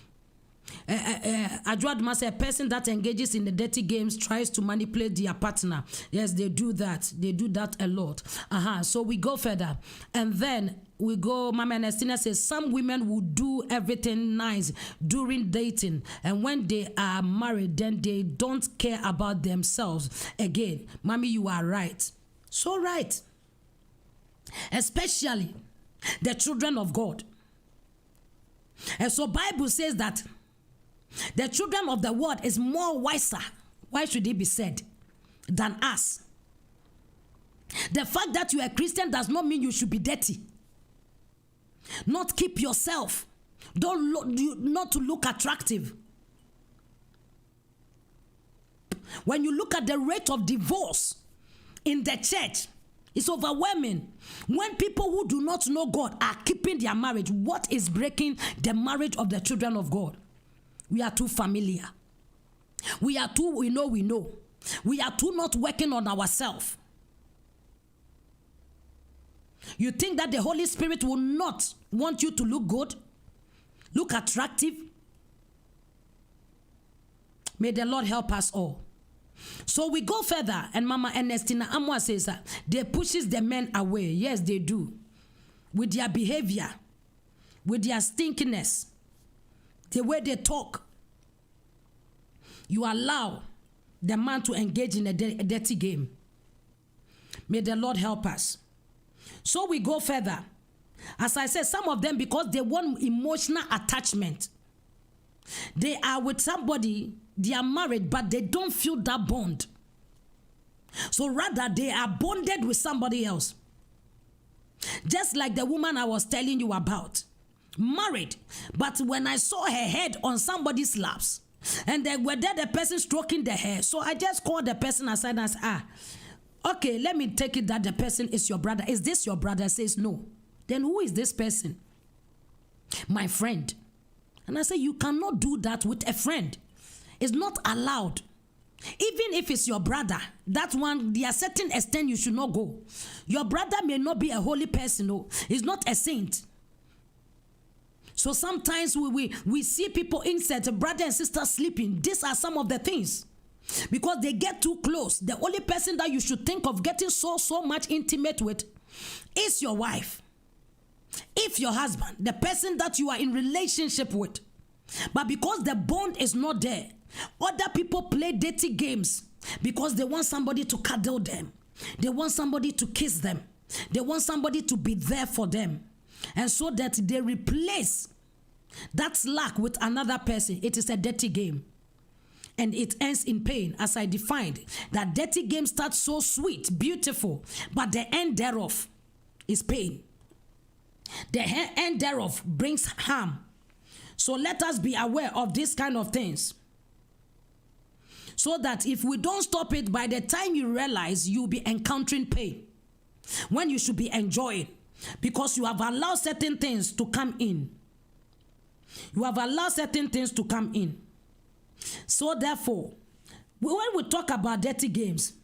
Andriod must say a person that engages in the dirty games tries to manipulate their partner. Yes, they do that. They do that a lot. So we go further. And then we go, Mama Ernestina says, some women will do everything nice during dating. And when they are married, then they don't care about themselves. Again, Mommy, you are right. So right. Especially the children of God. And so Bible says that the children of the world is more wiser. Why should it be said? Than us. The fact that you are a Christian does not mean you should be dirty. Not keep yourself. Not to look attractive. When you look at the rate of divorce in the church, it's overwhelming. When people who do not know God are keeping their marriage, what is breaking the marriage of the children of God? We are too familiar. We are too, we know. We are too not working on ourselves. You think that the Holy Spirit will not want you to look good? Look attractive? May the Lord help us all. So we go further, and Mama Ernestina Amwa says that they pushes the men away. Yes, they do. With their behavior, with their stinkiness, the way they talk. You allow the man to engage in a dirty game. May the Lord help us. So we go further. As I said, some of them, because they want emotional attachment. They are with somebody, they are married, but they don't feel that bond. So rather, they are bonded with somebody else. Just like the woman I was telling you about. Married, but when I saw her head on somebody's laps, and they were there, the person stroking the hair, so I just called the person aside and said, okay, let me take it that the person is your brother. Is this your brother? Says no. Then who is this person? My friend. And I say, you cannot do that with a friend. It's not allowed. Even if it's your brother, that one, there are certain extent you should not go. Your brother may not be a holy person, no. He's not a saint. So sometimes we see people inside, brother and sister sleeping. These are some of the things. Because they get too close. The only person that you should think of getting so much intimate with is your wife. If your husband, the person that you are in relationship with. But because the bond is not there, other people play dirty games because they want somebody to cuddle them. They want somebody to kiss them. They want somebody to be there for them. And so that they replace that slack with another person. It is a dirty game. And it ends in pain, as I defined. That dirty game starts so sweet, beautiful, but the end thereof is pain. The end thereof brings harm. So let us be aware of these kind of things. So that if we don't stop it, by the time you realize, you'll be encountering pain. When you should be enjoying. Because you have allowed certain things to come in. You have allowed certain things to come in. So therefore, when we talk about dirty games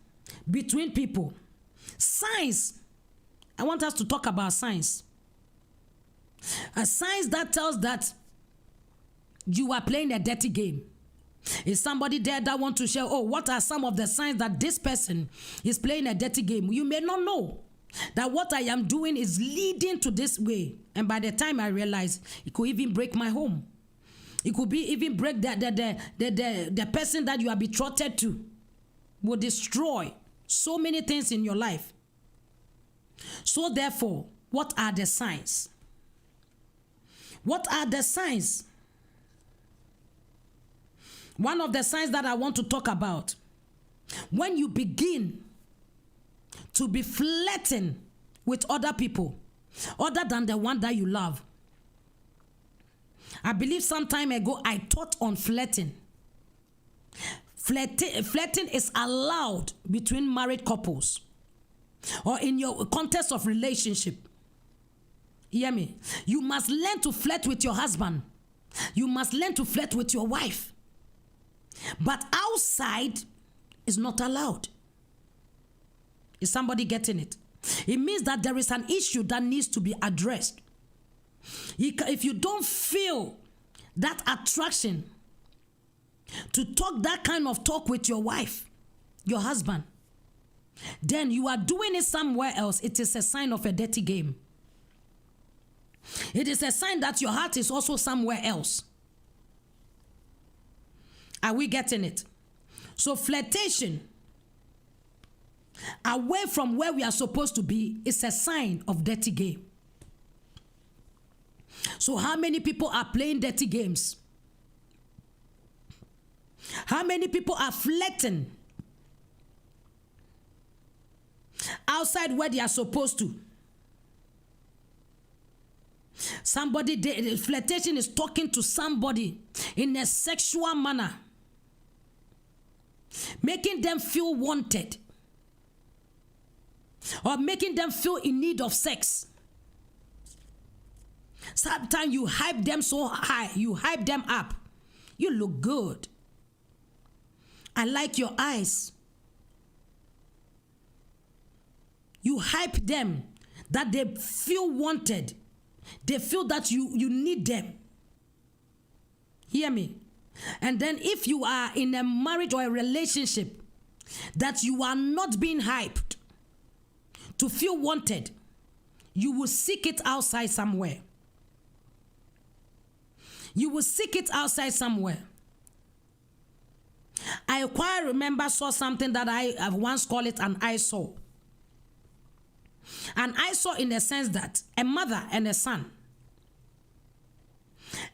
between people, signs, I want us to talk about signs. A signs that tells that you are playing a dirty game. Is somebody there that want to share, what are some of the signs that this person is playing a dirty game? You may not know. that what I am doing is leading to this way. And by the time I realize, it could even break my home. It could be even break the person that you are betrothed to. Will destroy so many things in your life. So therefore, what are the signs? What are the signs? One of the signs that I want to talk about, when you begin to be flirting with other people other than the one that you love. I believe some time ago I taught on flirting. Flirting is allowed between married couples or in your context of relationship. Hear me? You must learn to flirt with your husband. You must learn to flirt with your wife. But outside is not allowed. Is somebody getting it? It means that there is an issue that needs to be addressed. If you don't feel that attraction to talk that kind of talk with your wife, your husband, then you are doing it somewhere else. It is a sign of a dirty game. It is a sign that your heart is also somewhere else. Are we getting it? So flirtation away from where we are supposed to be is a sign of dirty game. So how many people are playing dirty games? How many people are flirting outside where they are supposed to? Flirtation is talking to somebody in a sexual manner, making them feel wanted or making them feel in need of sex. Sometimes you hype them so high, you hype them up. You look good. I like your eyes. You hype them that they feel wanted. They feel that you need them. Hear me? And then if you are in a marriage or a relationship that you are not being hyped to feel wanted, you will seek it outside somewhere. You will seek it outside somewhere. I quite remember saw something that I once called it an eyesore. An eyesore in the sense that a mother and a son.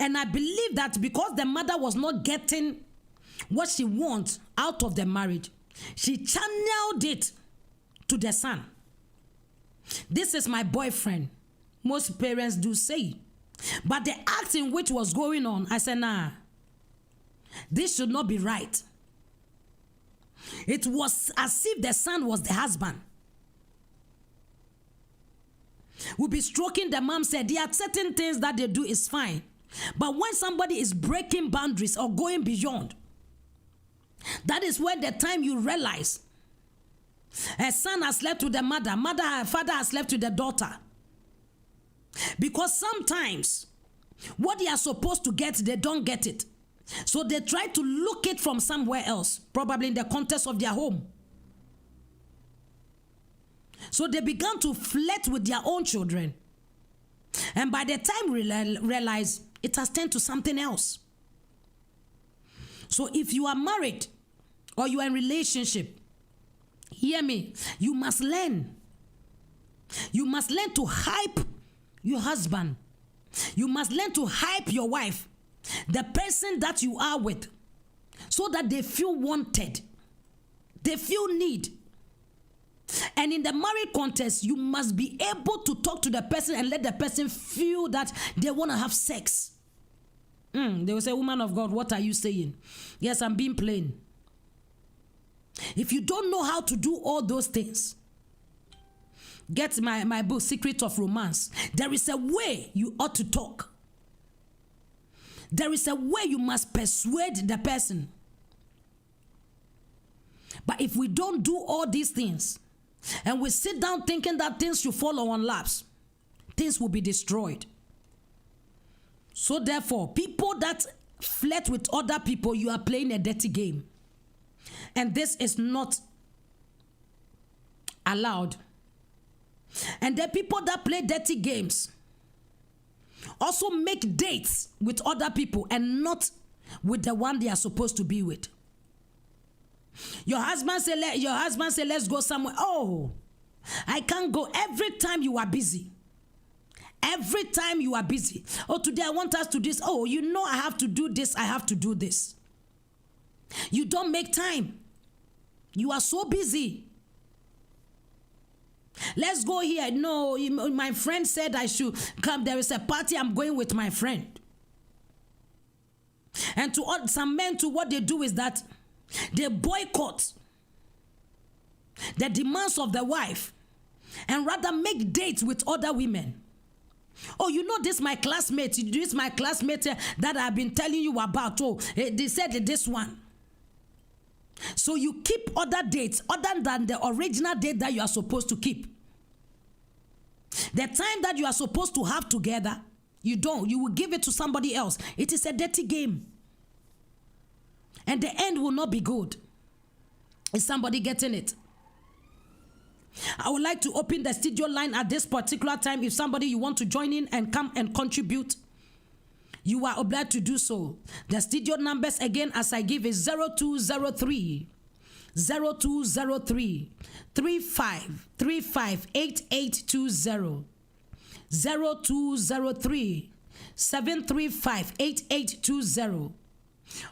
And I believe that because the mother was not getting what she wants out of the marriage, she channeled it to the son. This is my boyfriend. Most parents do say. But the act in which was going on, I said, nah, this should not be right. It was as if the son was the husband. We'll be stroking the mom, said there are certain things that they do is fine. But when somebody is breaking boundaries or going beyond, that is when the time you realize a son has slept with the mother, father has slept with the daughter. Because sometimes what they are supposed to get, they don't get it. So they try to look it from somewhere else, probably in the context of their home. So they began to flirt with their own children. And by the time realize, it has turned to something else. So if you are married or you are in relationship, hear me, you must learn. You must learn to hype your husband. You must learn to hype your wife, the person that you are with, so that they feel wanted. They feel need. And in the marriage context, you must be able to talk to the person and let the person feel that they want to have sex. They will say, woman of God, what are you saying? Yes, I'm being plain. If you don't know how to do all those things, get my book, Secret of Romance. There is a way you ought to talk. There is a way you must persuade the person. But if we don't do all these things, and we sit down thinking that things should follow on laps, things will be destroyed. So therefore, people that flirt with other people, you are playing a dirty game. And this is not allowed. And the people that play dirty games also make dates with other people and not with the one they are supposed to be with. Your husband say, let's go somewhere. Oh, I can't go. Every time you are busy. Every time you are busy. Oh, today I want us to do this. Oh, you know I have to do this. I have to do this. You don't make time. You are so busy. Let's go here. No, my friend said I should come. There is a party. I'm going with my friend. And to all, some men, to what they do is that they boycott the demands of the wife and rather make dates with other women. Oh, you know this my classmate. This my classmate that I've been telling you about. Oh, they said this one. So you keep other dates other than the original date that you are supposed to keep. The time that you are supposed to have together, you don't. You will give it to somebody else. It is a dirty game. And the end will not be good. Is somebody getting it? I would like to open the studio line at this particular time. If somebody you want to join in and come and contribute, you are obliged to do so. The studio numbers again, as I give, is 0203 35 8820, 0203 735 8820,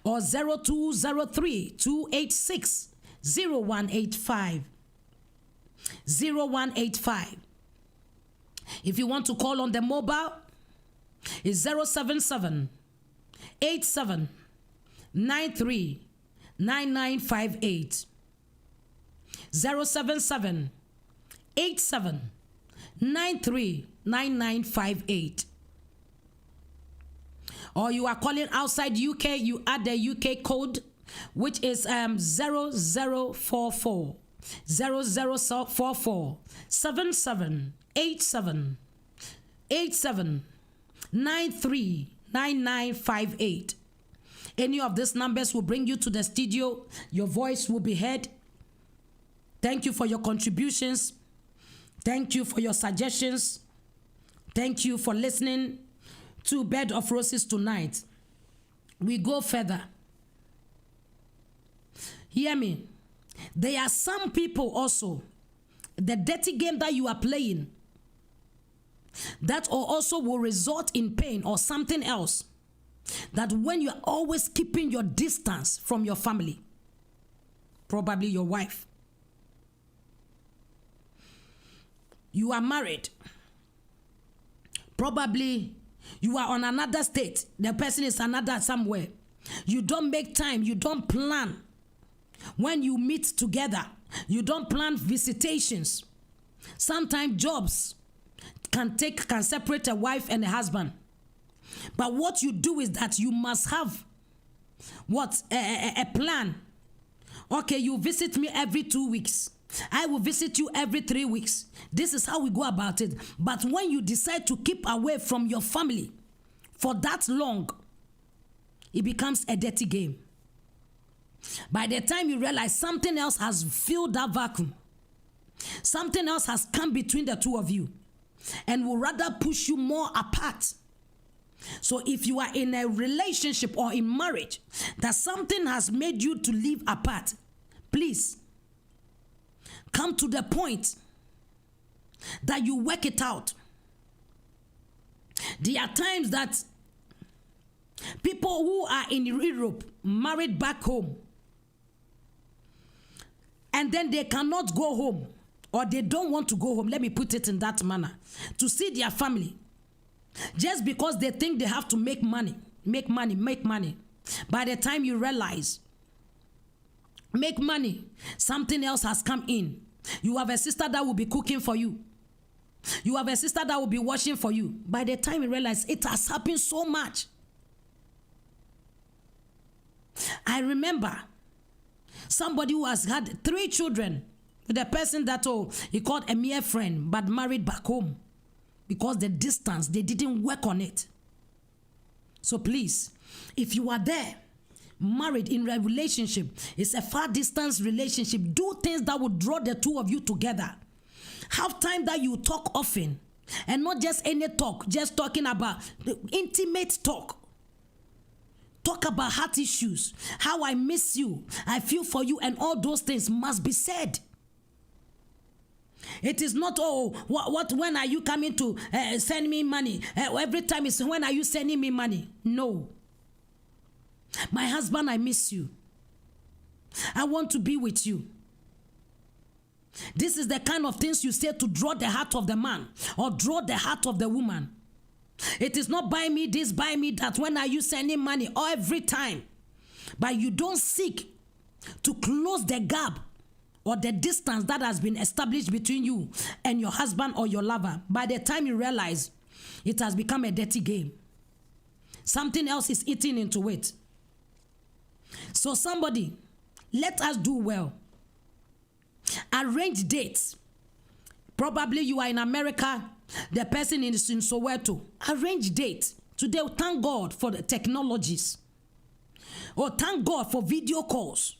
or 0203 286 0185. 0185. If you want to call on the mobile, it's 077 87 93 9958. 077 87 93 9958. Or you are calling outside UK, you add the UK code, which is 0044 0044 7787 93 9958. Any of these numbers will bring you to the studio. Your voice will be heard. Thank you for your contributions. Thank you for your suggestions. Thank you for listening to Bed of Roses tonight. We go further. Hear me. There are some people also, the dirty game that you are playing, that also will result in pain or something else. That when you are always keeping your distance from your family, probably your wife, you are married, probably you are on another state, the person is another somewhere. You don't make time, you don't plan. When you meet together, you don't plan visitations. Sometimes jobs can separate a wife and a husband. But what you do is that you must have a plan. Okay, you visit me every 2 weeks. I will visit you every 3 weeks. This is how we go about it. But when you decide to keep away from your family for that long, it becomes a dirty game. By the time you realize something else has filled that vacuum, something else has come between the two of you and will rather push you more apart. So if you are in a relationship or in marriage that something has made you to live apart, please come to the point that you work it out. There are times that people who are in Europe, married back home, and then they cannot go home, or they don't want to go home, let me put it in that manner, to see their family, just because they think they have to make money. By the time you realize, make money, something else has come in. You have a sister that will be cooking for you. You have a sister that will be washing for you. By the time you realize, it has happened so much. I remember somebody who has had 3 children with a person that he called a mere friend, but married back home because the distance, they didn't work on it. So please, if you are there, married in a relationship, it's a far distance relationship, do things that will draw the two of you together. Have time that you talk often, and not just any talk, just talking about the intimate talk. Talk about heart issues, how I miss you, I feel for you, and all those things must be said. It is not, when are you coming to send me money? Every time it's, when are you sending me money? No. My husband, I miss you. I want to be with you. This is the kind of things you say to draw the heart of the man or draw the heart of the woman. It is not buy me this, buy me that. When are you sending money? Or every time. But you don't seek to close the gap or the distance that has been established between you and your husband or your lover. By the time you realize, it has become a dirty game. Something else is eating into it. So somebody, let us do well. Arrange dates. Probably you are in America, the person is in Soweto. Arrange dates. Today, thank God for the technologies. Or thank God for video calls.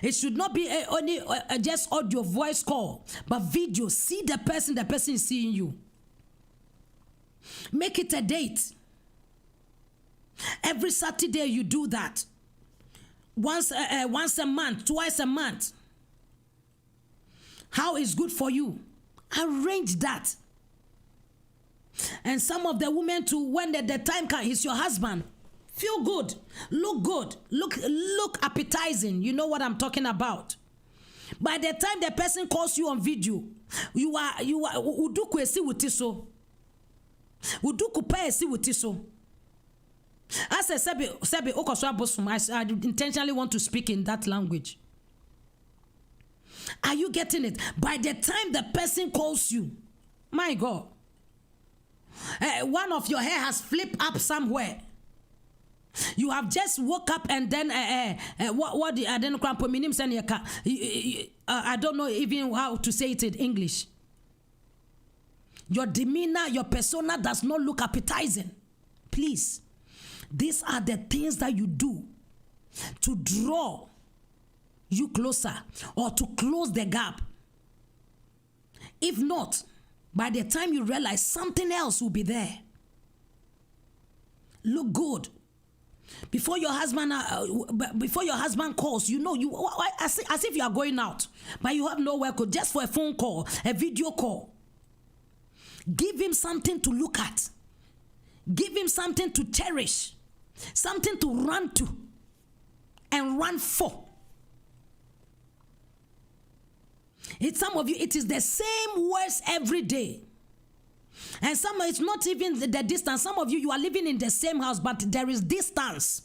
It should not be only just audio voice call, but video. See the person is seeing you. Make it a date. Every Saturday you do that. Once a month, twice a month. How is good for you? Arrange that. And some of the women too, when the time comes, he's your husband. Feel good, look appetizing. You know what I'm talking about. By the time the person calls you on video, you are uduku esi wutiso. Uduku pa esi wutiso. As I said, I intentionally want to speak in that language. Are you getting it? By the time the person calls you, my God, one of your hair has flipped up somewhere. You have just woke up and then I don't know even how to say it in English. Your demeanor, your persona does not look appetizing. Please, these are the things that you do to draw you closer or to close the gap. If not, by the time you realize, something else will be there. Look good. Before your husband calls, you know, as if you are going out, but you have nowhere to, just for a phone call, a video call. Give him something to look at. Give him something to cherish, something to run to and run for. Some of you, it is the same words every day. And some, it's not even the distance. Some of you are living in the same house, but there is distance.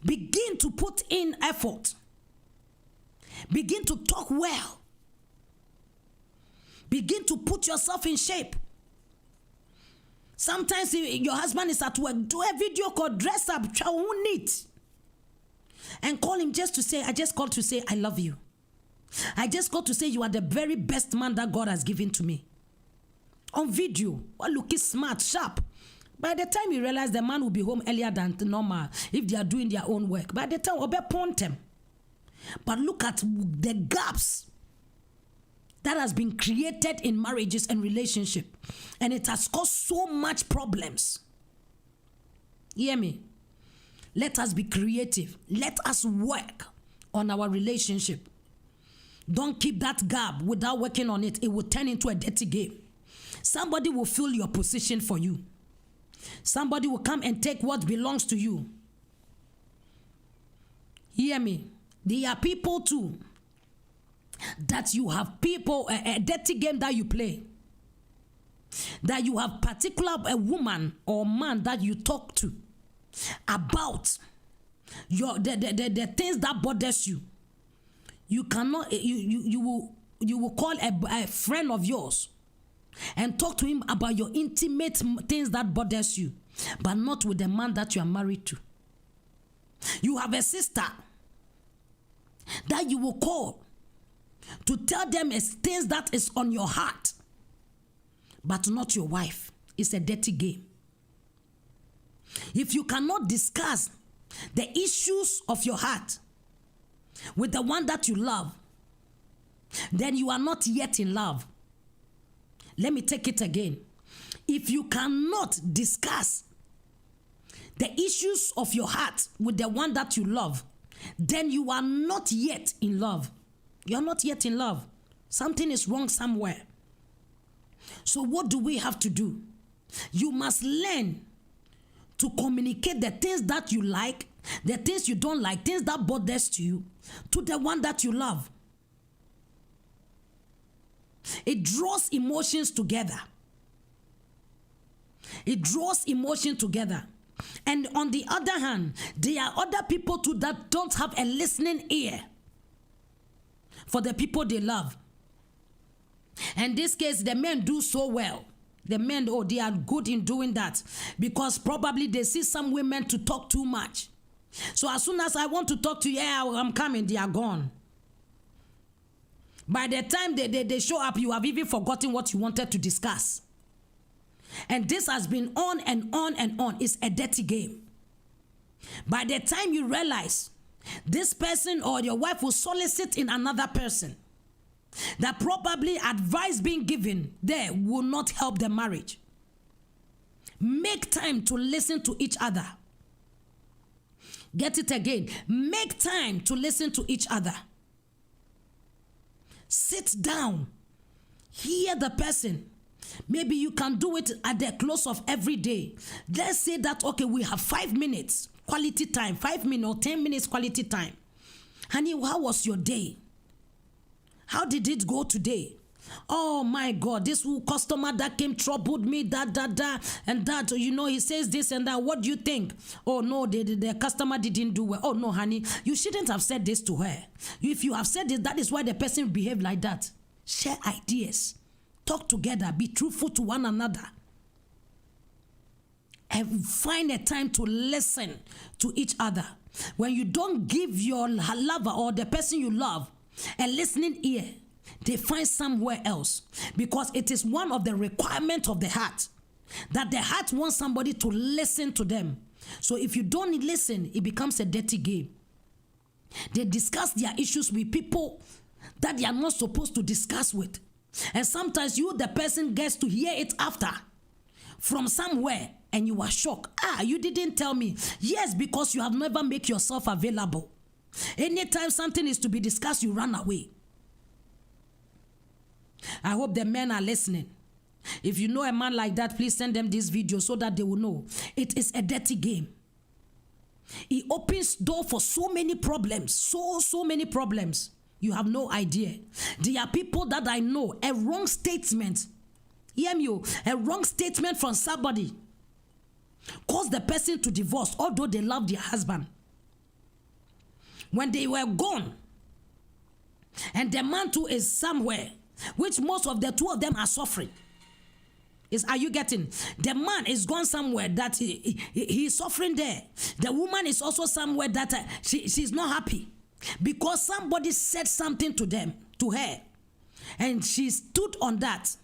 Begin to put in effort. Begin to talk well. Begin to put yourself in shape. Sometimes your husband is at work, do a video call, dress up, neat, and call him just to say, I just called to say, I love you. I just called to say you are the very best man that God has given to me. On video, looking smart, sharp. By the time you realize the man will be home earlier than normal if they are doing their own work. By the time, obe point them. But look at the gaps that has been created in marriages and relationship, and it has caused so much problems. Hear me? Let us be creative. Let us work on our relationship. Don't keep that gap without working on it. It will turn into a dirty game. Somebody will fill your position for you. Somebody will come and take what belongs to you. Hear me? There are people too that you have people, a dirty game that you play. That you have particular a woman or man that you talk to about the things that bothers you. You cannot, you will call a friend of yours and talk to him about your intimate things that bothers you, but not with the man that you are married to. You have a sister that you will call to tell them things that is on your heart, but not your wife. It's a dirty game. If you cannot discuss the issues of your heart with the one that you love, then you are not yet in love. Let me take it again. If you cannot discuss the issues of your heart with the one that you love, then you are not yet in love. You are not yet in love. Something is wrong somewhere. So what do we have to do? You must learn to communicate the things that you like, the things you don't like, things that bothers you, to the one that you love. It draws emotions together. It draws emotion together. And on the other hand, there are other people too that don't have a listening ear for the people they love. In this case, the men do so well. The men, oh, they are good in doing that because probably they see some women to talk too much. So as soon as I want to talk to you, yeah, I'm coming, they are gone. By the time they show up, you have even forgotten what you wanted to discuss. And this has been on and on and on. It's a dirty game. By the time you realize this person or your wife will solicit in another person, that probably advice being given there will not help the marriage. Make time to listen to each other. Get it again. Make time to listen to each other. Sit down. Hear the person. Maybe you can do it at the close of every day. Let's say that, okay, we have 5 minutes quality time, 5 minutes or 10 minutes quality time. Honey, how was your day? How did it go today? Oh my God, this customer that came troubled me, that, and that, you know, he says this and that. What do you think? Oh no, the customer didn't do well. Oh no, honey, you shouldn't have said this to her. If you have said this, that is why the person behaved like that. Share ideas. Talk together. Be truthful to one another. And find a time to listen to each other. When you don't give your lover or the person you love a listening ear, they find somewhere else, because it is one of the requirements of the heart that the heart wants somebody to listen to them. So if you don't listen, it becomes a dirty game. They discuss their issues with people that they are not supposed to discuss with, and sometimes you, the person, gets to hear it after from somewhere, and you are shocked. You didn't tell me. Yes, because you have never made yourself available. Anytime something is to be discussed, you run away. I hope the men are listening. If you know a man like that, please send them this video so that they will know. It is a dirty game. It opens door for so many problems. So many problems. You have no idea. There are people that I know, a wrong statement, hear me, a wrong statement from somebody caused the person to divorce, although they love their husband. When they were gone, and the man too is somewhere, which most of the two of them are suffering. Are you getting? The man is gone somewhere that he's suffering there. The woman is also somewhere that she's not happy because somebody said something to her, and she stood on that.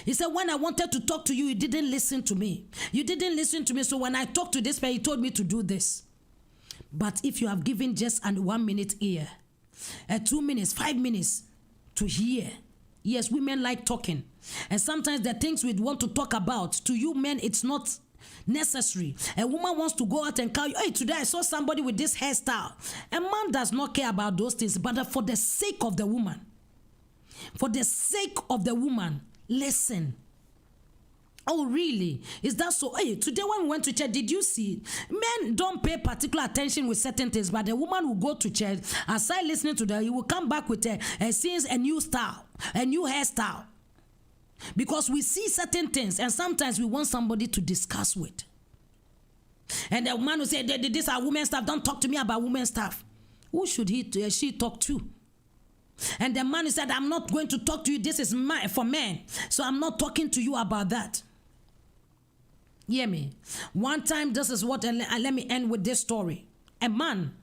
He said, when I wanted to talk to you, you didn't listen to me. You didn't listen to me. So when I talked to this person, he told me to do this. But if you have given just 1 minute ear, 2 minutes, 5 minutes to hear. Yes, women like talking. And sometimes the things we want to talk about, to you men, it's not necessary. A woman wants to go out and call you, hey, today I saw somebody with this hairstyle. A man does not care about those things, but for the sake of the woman, listen. Oh, really? Is that so? Hey, today when we went to church, did you see? Men don't pay particular attention with certain things, but the woman will go to church, aside listening to them, he will come back with a new style, a new hairstyle. Because we see certain things, and sometimes we want somebody to discuss with. And the man will say, this are women's stuff, don't talk to me about women's stuff. Who should she talk to? And the man said, I'm not going to talk to you, this is for men, so I'm not talking to you about that. Hear me. One time, this is what, and let me end with this story. A man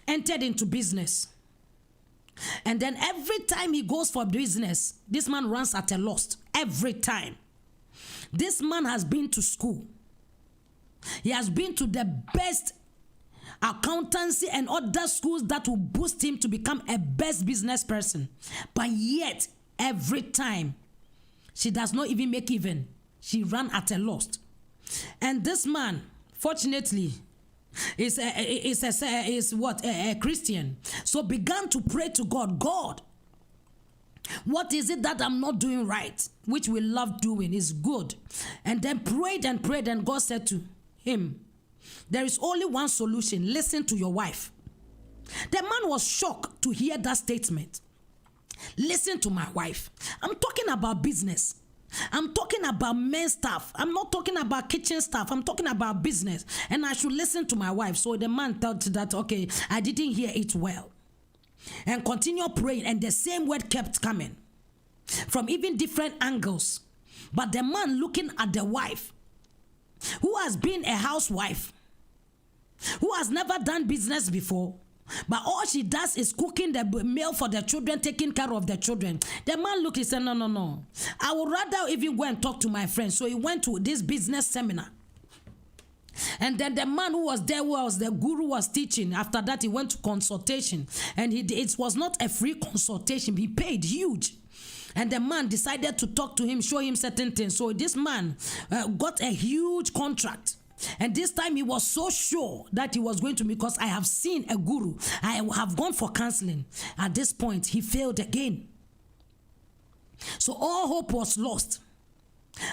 entered into business. And then every time he goes for business, this man runs at a loss. Every time. This man has been to school. He has been to the best accountancy, and other schools that will boost him to become a best business person. But yet, every time, she does not even make even. She ran at a loss. And this man, fortunately, is a Christian. So began to pray to God. God, what is it that I'm not doing right? Which we love doing is good. And then prayed, and God said to him, there is only one solution. Listen to your wife. The man was shocked to hear that statement. Listen to my wife. I'm talking about business. I'm talking about men's stuff. I'm not talking about kitchen stuff. I'm talking about business. And I should listen to my wife. So the man thought that, okay, I didn't hear it well. And continue praying. And the same word kept coming from even different angles. But the man looking at the wife, who has been a housewife, who has never done business before, but all she does is cooking the meal for the children, taking care of the children. The man looked and said, no. I would rather even go and talk to my friends. So he went to this business seminar. And then the man who was there, who was the guru, was teaching. After that, he went to consultation. And it was not a free consultation. He paid huge. And the man decided to talk to him, show him certain things. So this man got a huge contract. And this time he was so sure that he was going to, because I have seen a guru. I have gone for counseling. At this point, he failed again. So all hope was lost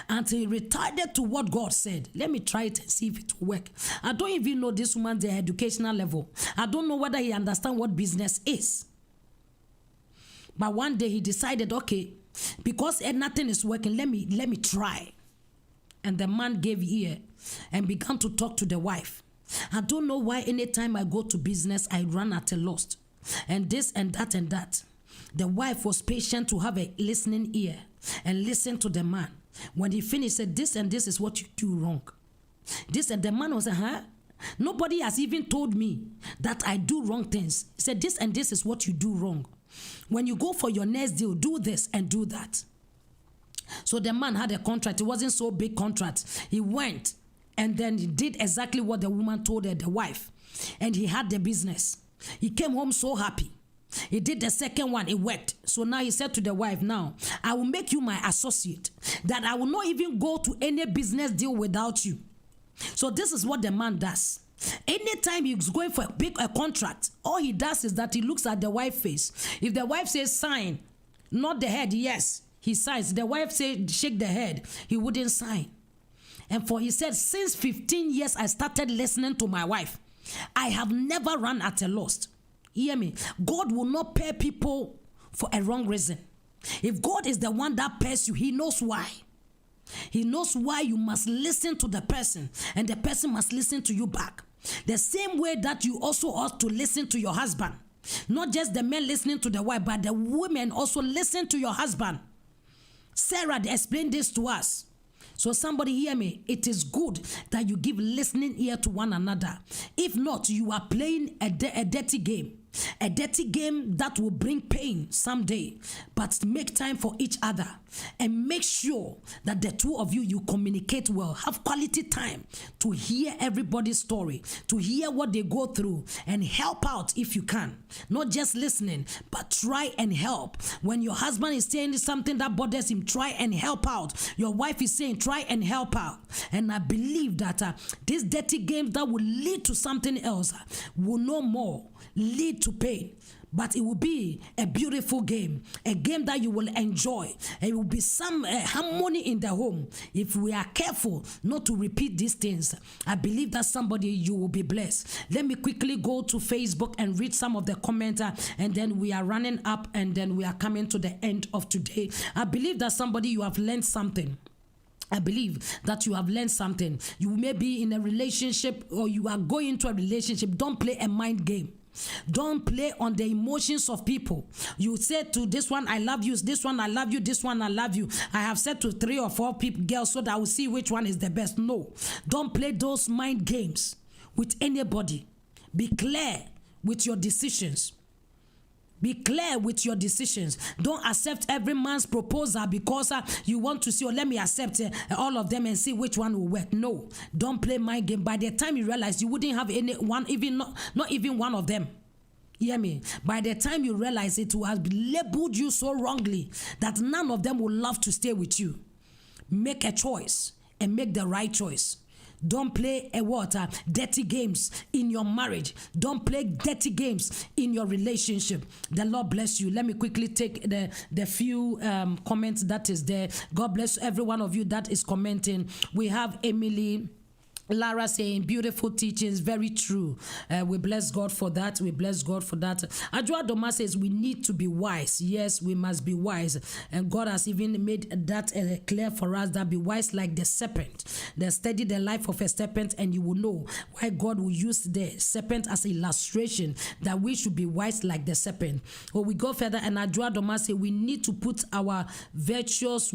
until he retarded to what God said. Let me try it and see if it will work. I don't even know this woman's educational level. I don't know whether he understands what business is. But one day he decided, okay, because nothing is working, let me try. And the man gave ear and began to talk to the wife. I don't know why anytime I go to business, I run at a loss. And this and that and that. The wife was patient to have a listening ear and listen to the man. When he finished, said, this and this is what you do wrong. This, and the man was, nobody has even told me that I do wrong things. He said, this and this is what you do wrong. When you go for your next deal, do this and do that. So the man had a contract. It wasn't so big contract. He went and then he did exactly what the woman told her, the wife. And he had the business. He came home so happy. He did the second one. It worked. So now he said to the wife, now, I will make you my associate. That I will not even go to any business deal without you. So this is what the man does. Anytime he's going for a contract, all he does is that he looks at the wife's face. If the wife says sign, not the head, yes, he signs. The wife says shake the head, he wouldn't sign. And he said, since 15 years I started listening to my wife, I have never run at a loss. Hear me? God will not pay people for a wrong reason. If God is the one that pays you, he knows why. He knows why you must listen to the person, and the person must listen to you back. The same way that you also ought to listen to your husband. Not just the men listening to the wife, but the women also listen to your husband. Sarah explained this to us. So somebody hear me. It is good that you give listening ear to one another. If not, you are playing a dirty game. A dirty game that will bring pain someday. But make time for each other. And make sure that the two of you communicate well. Have quality time to hear everybody's story. To hear what they go through. And help out if you can. Not just listening, but try and help. When your husband is saying something that bothers him, try and help out. Your wife is saying, try and help out. And I believe that these dirty games that will lead to something else will no more lead to pain, but it will be a beautiful game, a game that you will enjoy. It will be some harmony in the home. If we are careful not to repeat these things, I believe that somebody, you will be blessed. Let me quickly go to Facebook and read some of the comments, and then we are running up, and then we are coming to the end of today. I believe that somebody, you have learned something. I believe that you have learned something. You may be in a relationship, or you are going into a relationship. Don't play a mind game. Don't play on the emotions of people. You say to this one, I love you, this one, I love you, this one, I love you. I have said to 3 or 4 people, girls, so that I will see which one is the best. No, don't play those mind games with anybody. Be clear with your decisions. Be clear with your decisions. Don't accept every man's proposal because you want to see, or let me accept all of them and see which one will work. No, don't play mind game. By the time you realize you wouldn't have any one, even not even one of them. Hear me? By the time you realize it will have labeled you so wrongly that none of them will love to stay with you. Make a choice and make the right choice. Don't play dirty games in your marriage. Don't play dirty games in your relationship. The Lord bless you. Let me quickly take the few comments that is there. God bless every one of you that is commenting. We have Emily Lara saying, beautiful teachings, very true. We bless God for that. We bless God for that. Ajua Doma says, we need to be wise. Yes, we must be wise. And God has even made that clear for us, that be wise like the serpent. They study the life of a serpent, and you will know why God will use the serpent as an illustration, that we should be wise like the serpent. Well, we go further, and Ajua Doma says, we need to put our virtuous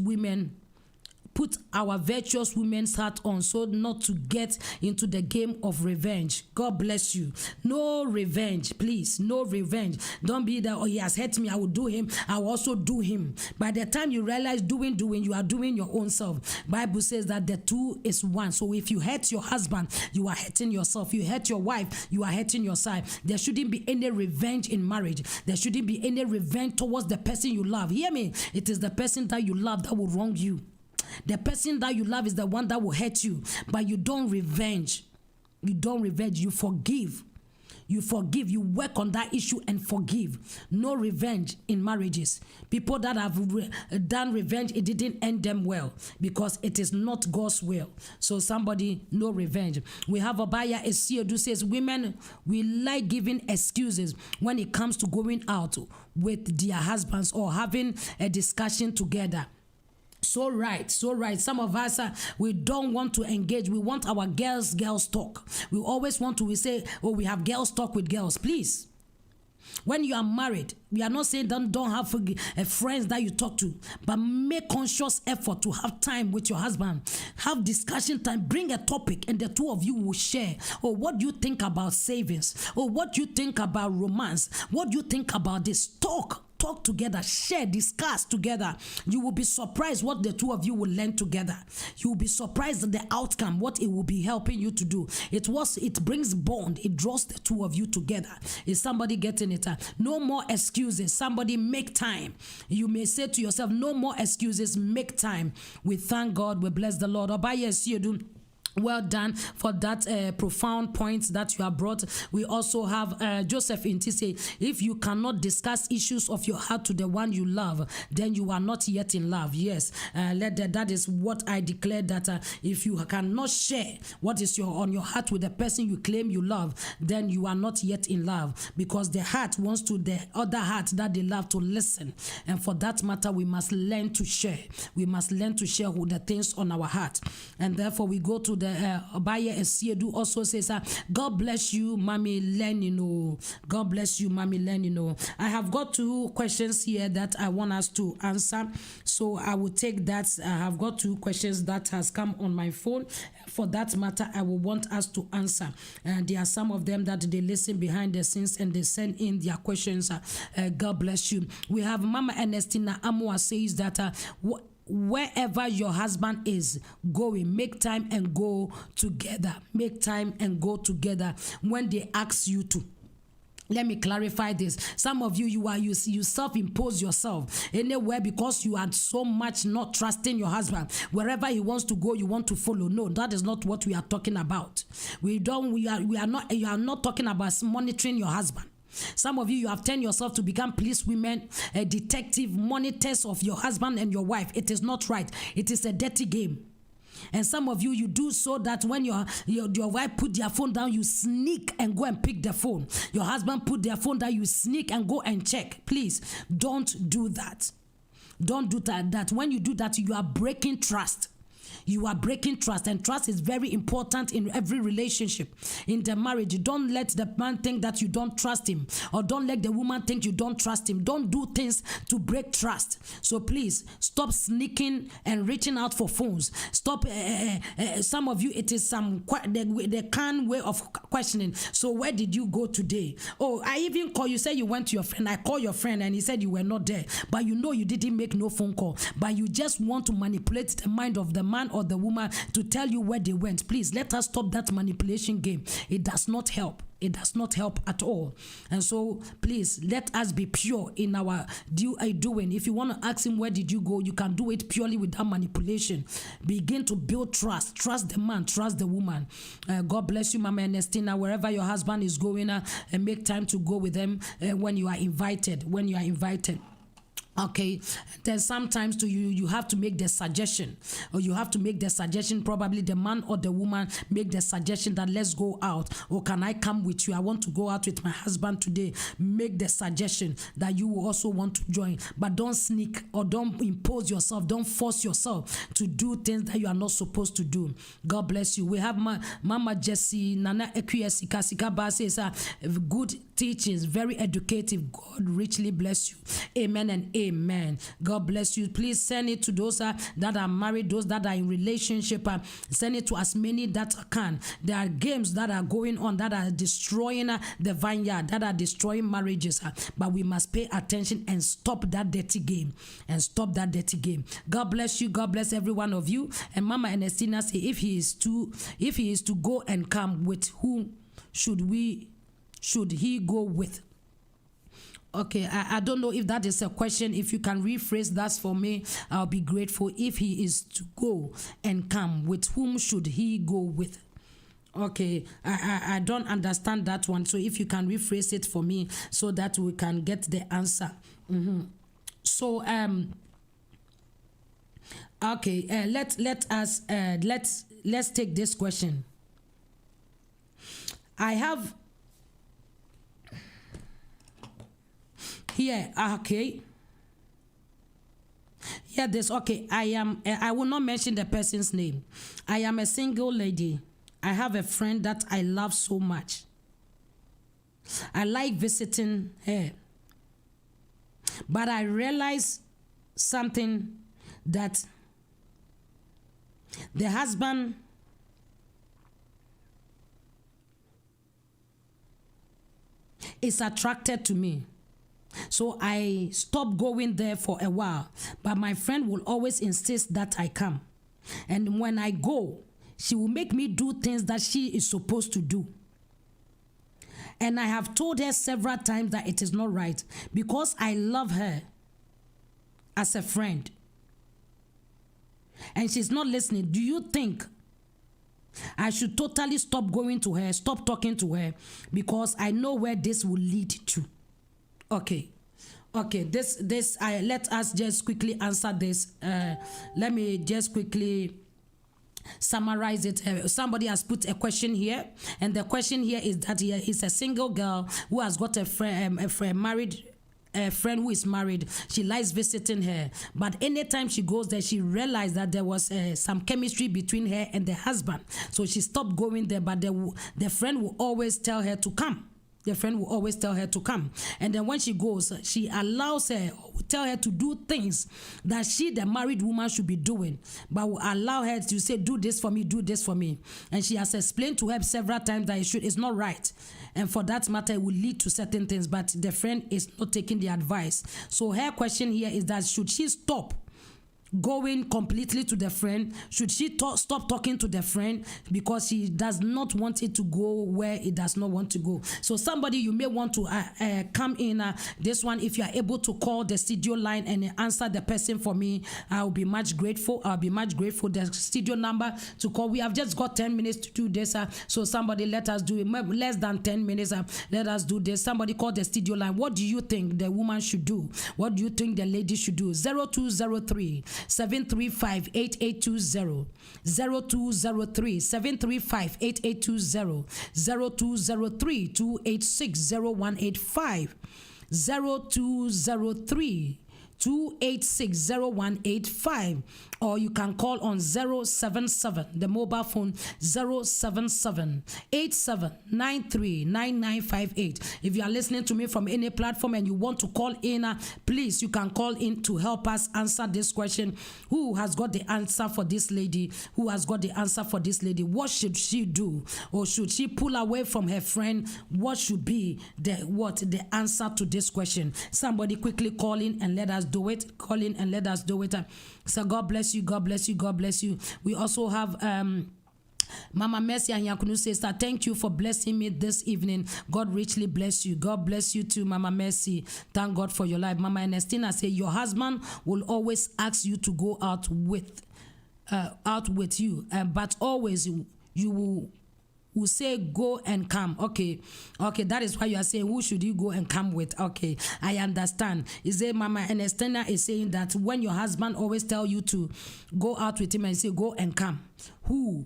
women's heart on, so not to get into the game of revenge. God bless you. No revenge, please. No revenge. Don't be that, oh, he has hurt me, I will do him, I will also do him. By the time you realize doing, you are doing your own self. Bible says that the two is one. So if you hurt your husband, you are hurting yourself. You hurt your wife, you are hurting yourself. There shouldn't be any revenge in marriage. There shouldn't be any revenge towards the person you love. Hear me? It is the person that you love that will wrong you. The person that you love is the one that will hurt you, but you don't revenge. You don't revenge. You forgive. You forgive. You work on that issue and forgive. No revenge in marriages. People that have done revenge, it didn't end them well because it is not God's will. So somebody, no revenge. We have APPIAH Esiedu says, women, we like giving excuses when it comes to going out with their husbands or having a discussion together. So right. Some of us, we don't want to engage. We want our girls talk. We always want to, we say, oh, we have girls talk with girls. Please. When you are married, we are not saying don't have friends that you talk to, but make conscious effort to have time with your husband. Have discussion time. Bring a topic and the two of you will share. Or what do you think about savings? Or what do you think about romance? What do you think about this? Talk together, share, discuss together. You will be surprised what the two of you will learn together. You will be surprised at the outcome, what it will be helping you to do. It brings bond. It draws the two of you together. Is somebody getting it? No more excuses. Somebody make time. You may say to yourself, no more excuses, make time. We thank God. We bless the Lord. APPIAH Esiedu, well done for that profound point that you have brought. We also have Joseph Intise. If you cannot discuss issues of your heart to the one you love, then you are not yet in love. Yes, that is what I declare, that if you cannot share what is on your heart with the person you claim you love, then you are not yet in love, because the heart wants to the other heart that they love to listen. And for that matter, we must learn to share. We must learn to share with the things on our heart. And therefore, we go to the APPIAH Esiedu also says, God bless you, Mommy Lenino. God bless you, Mommy Lenino. I have got two questions here that I want us to answer. So I will take that. I have got two questions that has come on my phone. For that matter, I will want us to answer. And there are some of them that they listen behind the scenes and they send in their questions. God bless you. We have Mama Ernestina Amua says that wherever your husband is going, make time and go together. Make time and go together when they ask you to. Let me clarify this. Some of you, you self-impose yourself anywhere because you are so much not trusting your husband. Wherever he wants to go, you want to follow. No, that is not what we are talking about. You are not talking about monitoring your husband. Some of you have turned yourself to become police women, a detective, monitors of your husband and your wife. It is not right. It is a dirty game. And some of you, you do so that when your wife put their phone down, you sneak and go and pick the phone. Your husband put their phone down, you sneak and go and check. Please, don't do that. Don't do that. When you do that, you are breaking trust. You are breaking trust, and trust is very important in every relationship. In the marriage, you don't let the man think that you don't trust him, or don't let the woman think you don't trust him. Don't do things to break trust. So please stop sneaking and reaching out for phones. Stop. Some of you, it is the kind way of questioning. So where did you go today? Oh, I even call you. Say you went to your friend. I call your friend and he said you were not there, but you know you didn't make no phone call. But you just want to manipulate the mind of the man or the woman to tell you where they went. Please let us stop that manipulation game. It does not help. It does not help at all. And so please let us be pure in our doing. If you want to ask him where did you go, you can do it purely without manipulation. Begin to build trust. Trust the man, trust the woman. God bless you, Mama Ernestina, wherever your husband is going, and make time to go with them when you are invited. Okay, then sometimes to you have to make the suggestion, or you have to make the suggestion. Probably the man or the woman make the suggestion that let's go out, or can I come with you? I want to go out with my husband today. Make the suggestion that you also want to join, but don't sneak or don't impose yourself. Don't force yourself to do things that you are not supposed to do. God bless you. We have Mama Jessie Nana Ekwesi Kasika says good teachings, very educative. God richly bless you. Amen and amen. God bless you. Please send it to those that are married, those that are in relationship. Send it to as many that can. There are games that are going on that are destroying the vineyard, that are destroying marriages. But we must pay attention and stop that dirty game. God bless you. God bless every one of you. And Mama Ernestina say, if he is to go and come, with whom should he go with? Okay, I don't know if that is a question. If you can rephrase that for me, I'll be grateful. If he is to go and come, with whom should he go with? Okay, I don't understand that one. So if you can rephrase it for me so that we can get the answer. So okay, let's take this question. I have here, okay. Yeah, this, okay. I will not mention the person's name. I am a single lady. I have a friend that I love so much. I like visiting her. But I realize something, that the husband is attracted to me. So I stopped going there for a while, but my friend will always insist that I come. And when I go, she will make me do things that she is supposed to do. And I have told her several times that it is not right, because I love her as a friend. And she's not listening. Do you think I should totally stop going to her, stop talking to her, because I know where this will lead to? Okay, let us just quickly answer this. Let me just quickly summarize it. Somebody has put a question here, and the question here is that he is a single girl who has got a friend who is married. She likes visiting her, but anytime she goes there, she realized that there was some chemistry between her and the husband, so she stopped going there. But the friend will always tell her to come. And then when she goes, she allows her, tell her to do things that she, the married woman, should be doing, but will allow her to say, do this for me. And she has explained to her several times that it's not right. And for that matter, it will lead to certain things, but the friend is not taking the advice. So her question here is that, should she stop going completely to the friend? Should she stop talking to the friend because she does not want it to go where it does not want to go? So somebody, you may want to come in this one. If you are able to call the studio line and answer the person for me, I'll be much grateful. The studio number to call, we have just got 10 minutes to do this, so somebody let us do it. Less than 10 minutes, let us do this. Somebody call the studio line. What do you think the woman should do? What do you think the lady should do? 0203 735 8820, 0203 735 8820, 0203 286 0185, 0203 286-0185, or you can call on 077, the mobile phone 077-8793-9958. If you are listening to me from any platform and you want to call in, please, you can call in to help us answer this question. Who has got the answer for this lady? Who has got the answer for this lady? What should she do? Or should she pull away from her friend? What should be the answer to this question? Somebody quickly call in and let us do it. Call in and let us do it. So God bless you. God bless you. God bless you. We also have Mama Mercy and Yakunu says that thank you for blessing me this evening. God richly bless you. God bless you too, Mama Mercy. Thank God for your life. Mama Ernestina say your husband will always ask you to go out with you, but always you will say go and come. Okay, that is why you are saying who should you go and come with. Okay, I understand. Is it Mama Ernestina is saying that when your husband always tell you to go out with him and say go and come, who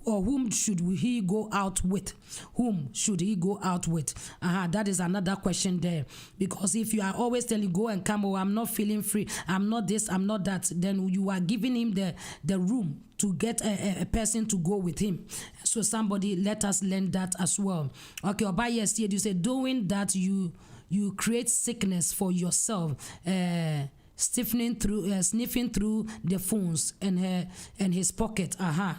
or whom should he go out with? Whom should he go out with? That is another question there. Because if you are always telling go and come, or I'm not feeling free, I'm not this, I'm not that, then you are giving him the room to get a person to go with him. So somebody let us learn that as well. Okay, Obaya said you say doing that you create sickness for yourself. Sniffing through the phones and his pocket.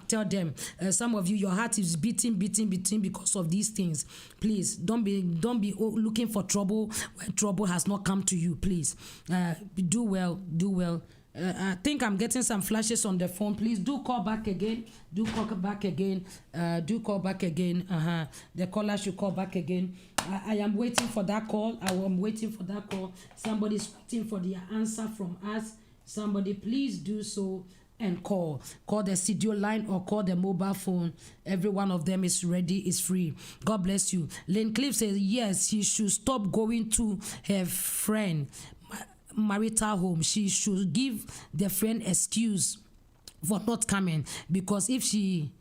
Tell them, some of you, your heart is beating because of these things. Please don't be looking for trouble when trouble has not come to you. Please do well. I think I'm getting some flashes on the phone. Please do call back again. The caller should call back again. I am waiting for that call. Somebody's waiting for the answer from us. Somebody please do so and call the studio line or call the mobile phone. Every one of them is ready, is free. God bless you. Lynn Cliff says yes, he should stop going to her friend marital home. She should give the friend excuse for not coming, because if she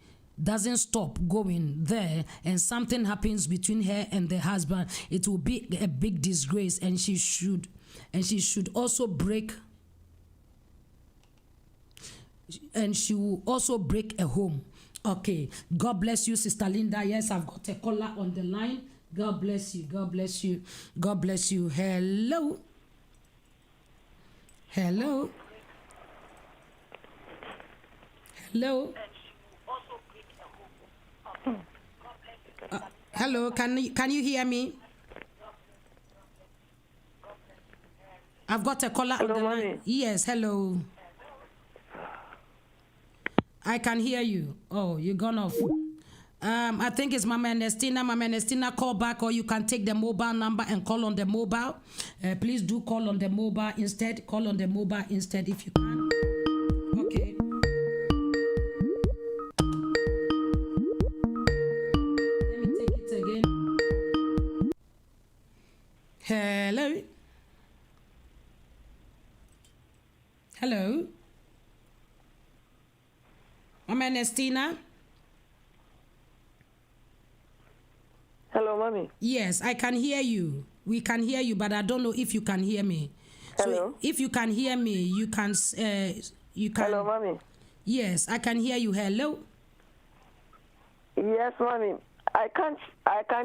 doesn't stop going there and something happens between her and the husband, it will be a big disgrace, and she should also break, and she will also break a home. Okay, God bless you, Sister Linda. Yes, I've got a caller on the line. God bless you. Hello. Hello, can you hear me? I've got a caller on the line. Yes, hello. I can hear you. Oh, you're gone off. I think it's Mama Ernestina. Mama Ernestina, call back, or you can take the mobile number and call on the mobile. Please do call on the mobile instead. Call on the mobile instead if you can. Okay. Let me take it again. Hello. Mama Ernestina. Hello, Mommy. Yes, I can hear you. We can hear you, but I don't know if you can hear me. Hello. So if you can hear me, you can. Hello, Mommy. Yes, I can hear you. Hello. Yes, Mommy. I can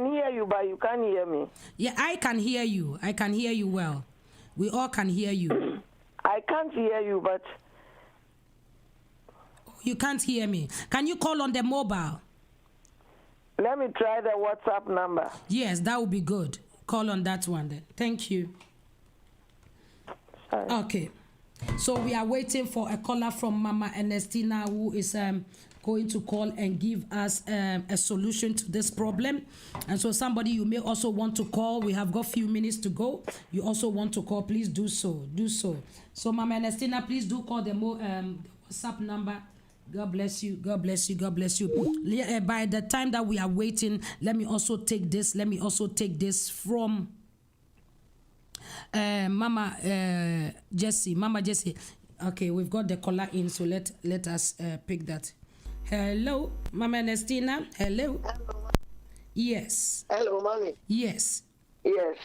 hear you, but you can't hear me. Yeah, I can hear you. I can hear you well. We all can hear you. I can't hear you, but you can't hear me. Can you call on the mobile? Let me try the WhatsApp number. Yes, that would be good. Call on that one then. Thank you. Sorry. Okay. So we are waiting for a caller from Mama Ernestina, who is going to call and give us a solution to this problem. And so somebody, you may also want to call. We have got a few minutes to go. You also want to call, please do so. So Mama Ernestina, please do call the WhatsApp number. God bless you. By the time that we are waiting, let me also take this from Mama Jessie. Okay, we've got the caller in, so let us pick that. Hello, Mama Ernestina. Hello. Yes. Hello, Mommy. Yes. Yes.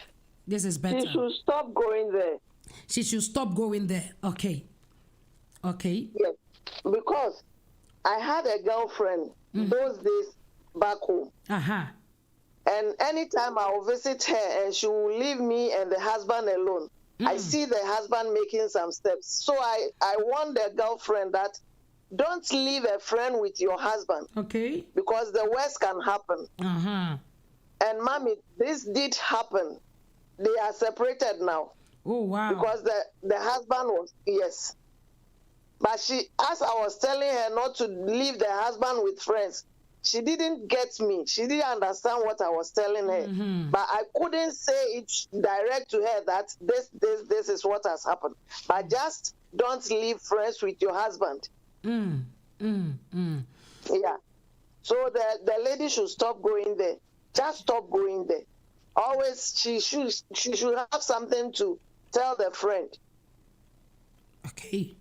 This is better. She should stop going there. She should stop going there. Okay. Yes, because I had a girlfriend those days back home. And anytime I will visit her and she will leave me and the husband alone, I see the husband making some steps. So I warn the girlfriend that don't leave a friend with your husband. Okay. Because the worst can happen. And mommy, this did happen. They are separated now. Oh, wow. Because the husband was, yes. But she, as I was telling her not to leave the husband with friends, she didn't get me. She didn't understand what I was telling her. But I couldn't say it direct to her that this is what has happened. But just don't leave friends with your husband. Yeah. So the lady should stop going there. Just stop going there. Always, she should have something to tell the friend. Okay.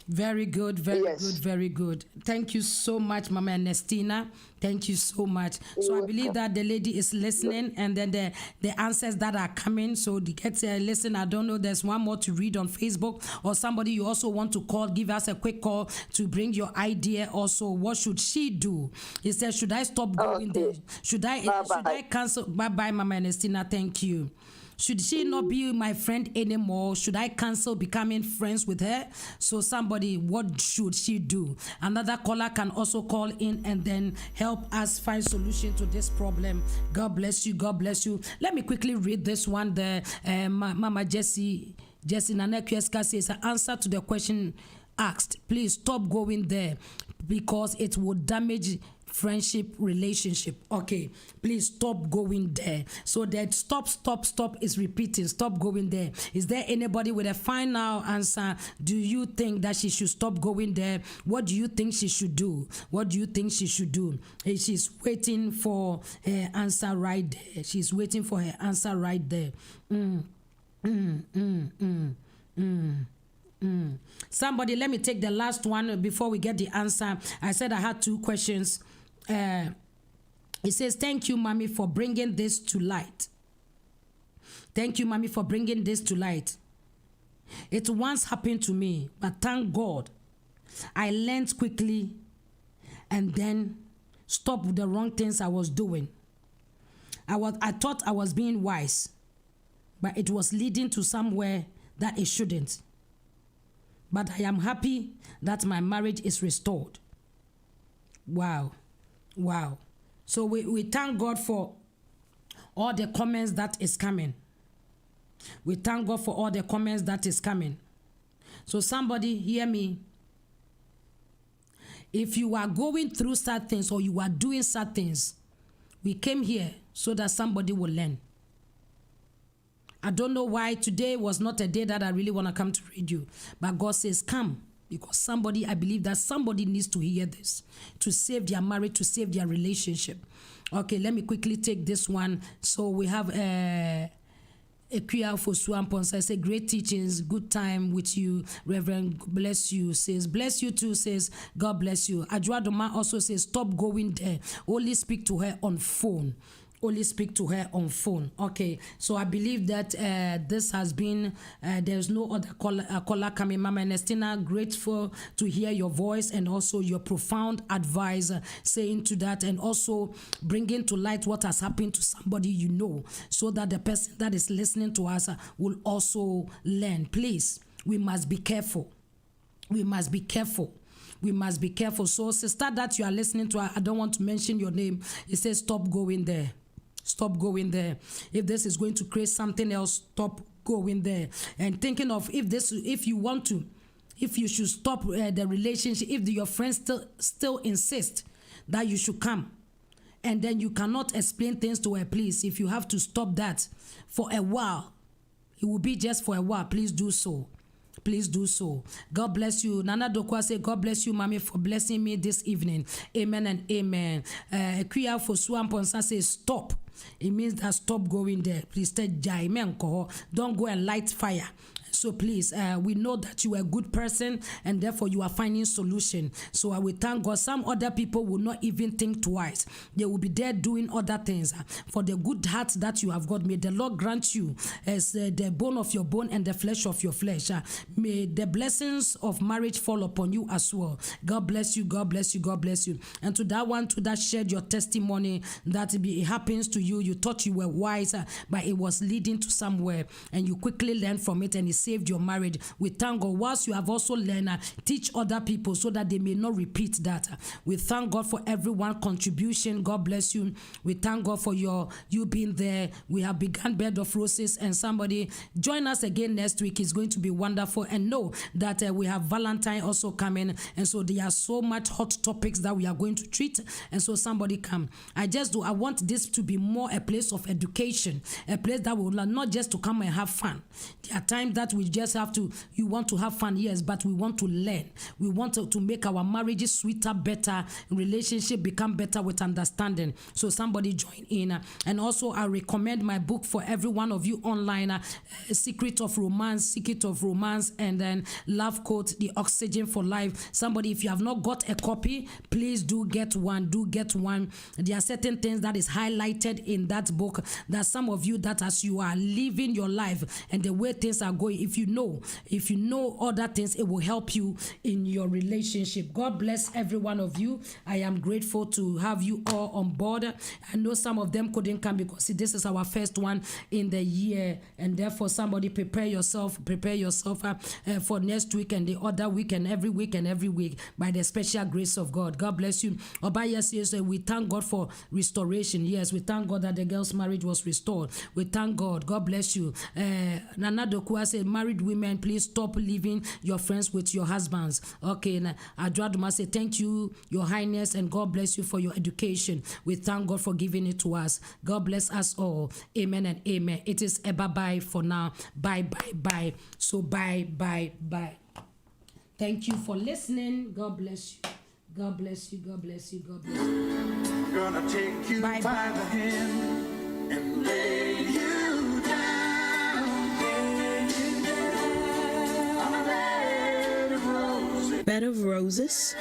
Very good, very good. Thank you so much, Mama Ernestina. Thank you so much. So I believe that the lady is listening, and then the answers that are coming. So the get listen. I don't know. There's one more to read on Facebook, or somebody you also want to call. Give us a quick call to bring your idea. Also, what should she do? He says, should I stop going there? Should I cancel? Bye bye, Mama Ernestina. Thank you. Should she not be my friend anymore? Should I cancel becoming friends with her? So somebody, what should she do? Another caller can also call in and then help us find solution to this problem. God bless you. God bless you. Let me quickly read this one. The Mama Jessie Nanekweska says, answer to the question asked. Please stop going there because it will damage friendship relationship. Okay, please stop going there. So that stop is repeating. Stop going there. Is there anybody with a final answer? Do you think that she should stop going there? What do you think she should do? What do you think she should do? She's waiting for her answer right there. She's waiting for her answer right there. Somebody, let me take the last one before we get the answer. I said I had two questions. It says, thank you, Mommy, for bringing this to light. Thank you, Mommy, for bringing this to light. It once happened to me, but thank God I learned quickly and then stopped the wrong things I was doing. I thought I was being wise, but it was leading to somewhere that it shouldn't. But I am happy that my marriage is restored. Wow. So we thank God for all the comments that is coming. We thank God for all the comments that is coming. So somebody hear me. If you are going through sad things or you are doing sad things, we came here so that somebody will learn. I don't know why today was not a day that I really want to come to read you, but God says come. Because somebody, I believe that somebody needs to hear this to save their marriage, to save their relationship. Okay, let me quickly take this one. So we have APPIAH for Swampon. I say great teachings, good time with you, Reverend. Bless you. Says bless you too. Says God bless you. Adwadoma also says stop going there. Only speak to her on phone. Only speak to her on phone. Okay, so I believe that this has been, there's no other caller coming. Mama Ernestina, grateful to hear your voice and also your profound advice saying to that, and also bringing to light what has happened to somebody you know, so that the person that is listening to us will also learn. Please, we must be careful. We must be careful. So sister that you are listening to, I don't want to mention your name. It says stop going there. Stop going there. If this is going to create something else, stop going there. And thinking of if you should stop the relationship, if your friends still insist that you should come, and then you cannot explain things to her, please, if you have to stop that for a while, it will be just for a while. Please do so. Please do so. God bless you. Nana Dokwa say, God bless you, Mommy, for blessing me this evening. Amen and amen. APPIAH for Swampon says, stop. It means that stop going there. Please tell Jai, don't go and light fire. So please, we know that you are a good person and therefore you are finding solution. So I will thank God. Some other people will not even think twice. They will be there doing other things. For the good heart that you have got, may the Lord grant you as the bone of your bone and the flesh of your flesh. May the blessings of marriage fall upon you as well. God bless you, God bless you, God bless you. And to that one, to that shared your testimony that it happens to you. You thought you were wise, but it was leading to somewhere, and you quickly learned from it and it saved your marriage. We thank God. Whilst you have also learned, teach other people so that they may not repeat that. We thank God for everyone's contribution. God bless you. We thank God for you being there. We have begun Bed of Roses, and somebody join us again next week. It's going to be wonderful. And know that we have Valentine also coming, and so there are so much hot topics that we are going to treat, and so somebody come. I want this to be more a place of education, a place that will not just to come and have fun. There are times that we just have to, you want to have fun, yes, but we want to learn. We want to make our marriages sweeter, better, relationship become better with understanding. So somebody join in. And also I recommend my book for every one of you online, Secret of Romance, and then Love Code, The Oxygen for Life. Somebody, if you have not got a copy, please do get one. There are certain things that is highlighted in that book that some of you, that as you are living your life and the way things are going, if you know other things, it will help you in your relationship. God bless every one of you. I am grateful to have you all on board. I know some of them couldn't come because this is our first one in the year, and therefore somebody prepare yourself for next week and the other week and every week by the special grace of God. God bless you. Yes, we thank God for restoration. Yes, we thank God that the girl's marriage was restored. We thank God. God bless you. Nana Dokua said, married women, please stop leaving your friends with your husbands. Okay, Adraduma said, thank you, Your Highness, and God bless you for your education. We thank God for giving it to us. God bless us all. Amen and amen. It is a bye-bye for now. Bye. So bye. Thank you for listening. God bless you. God bless you. Gonna take you by the hand and lay you down. On a bed of roses. Bed of roses.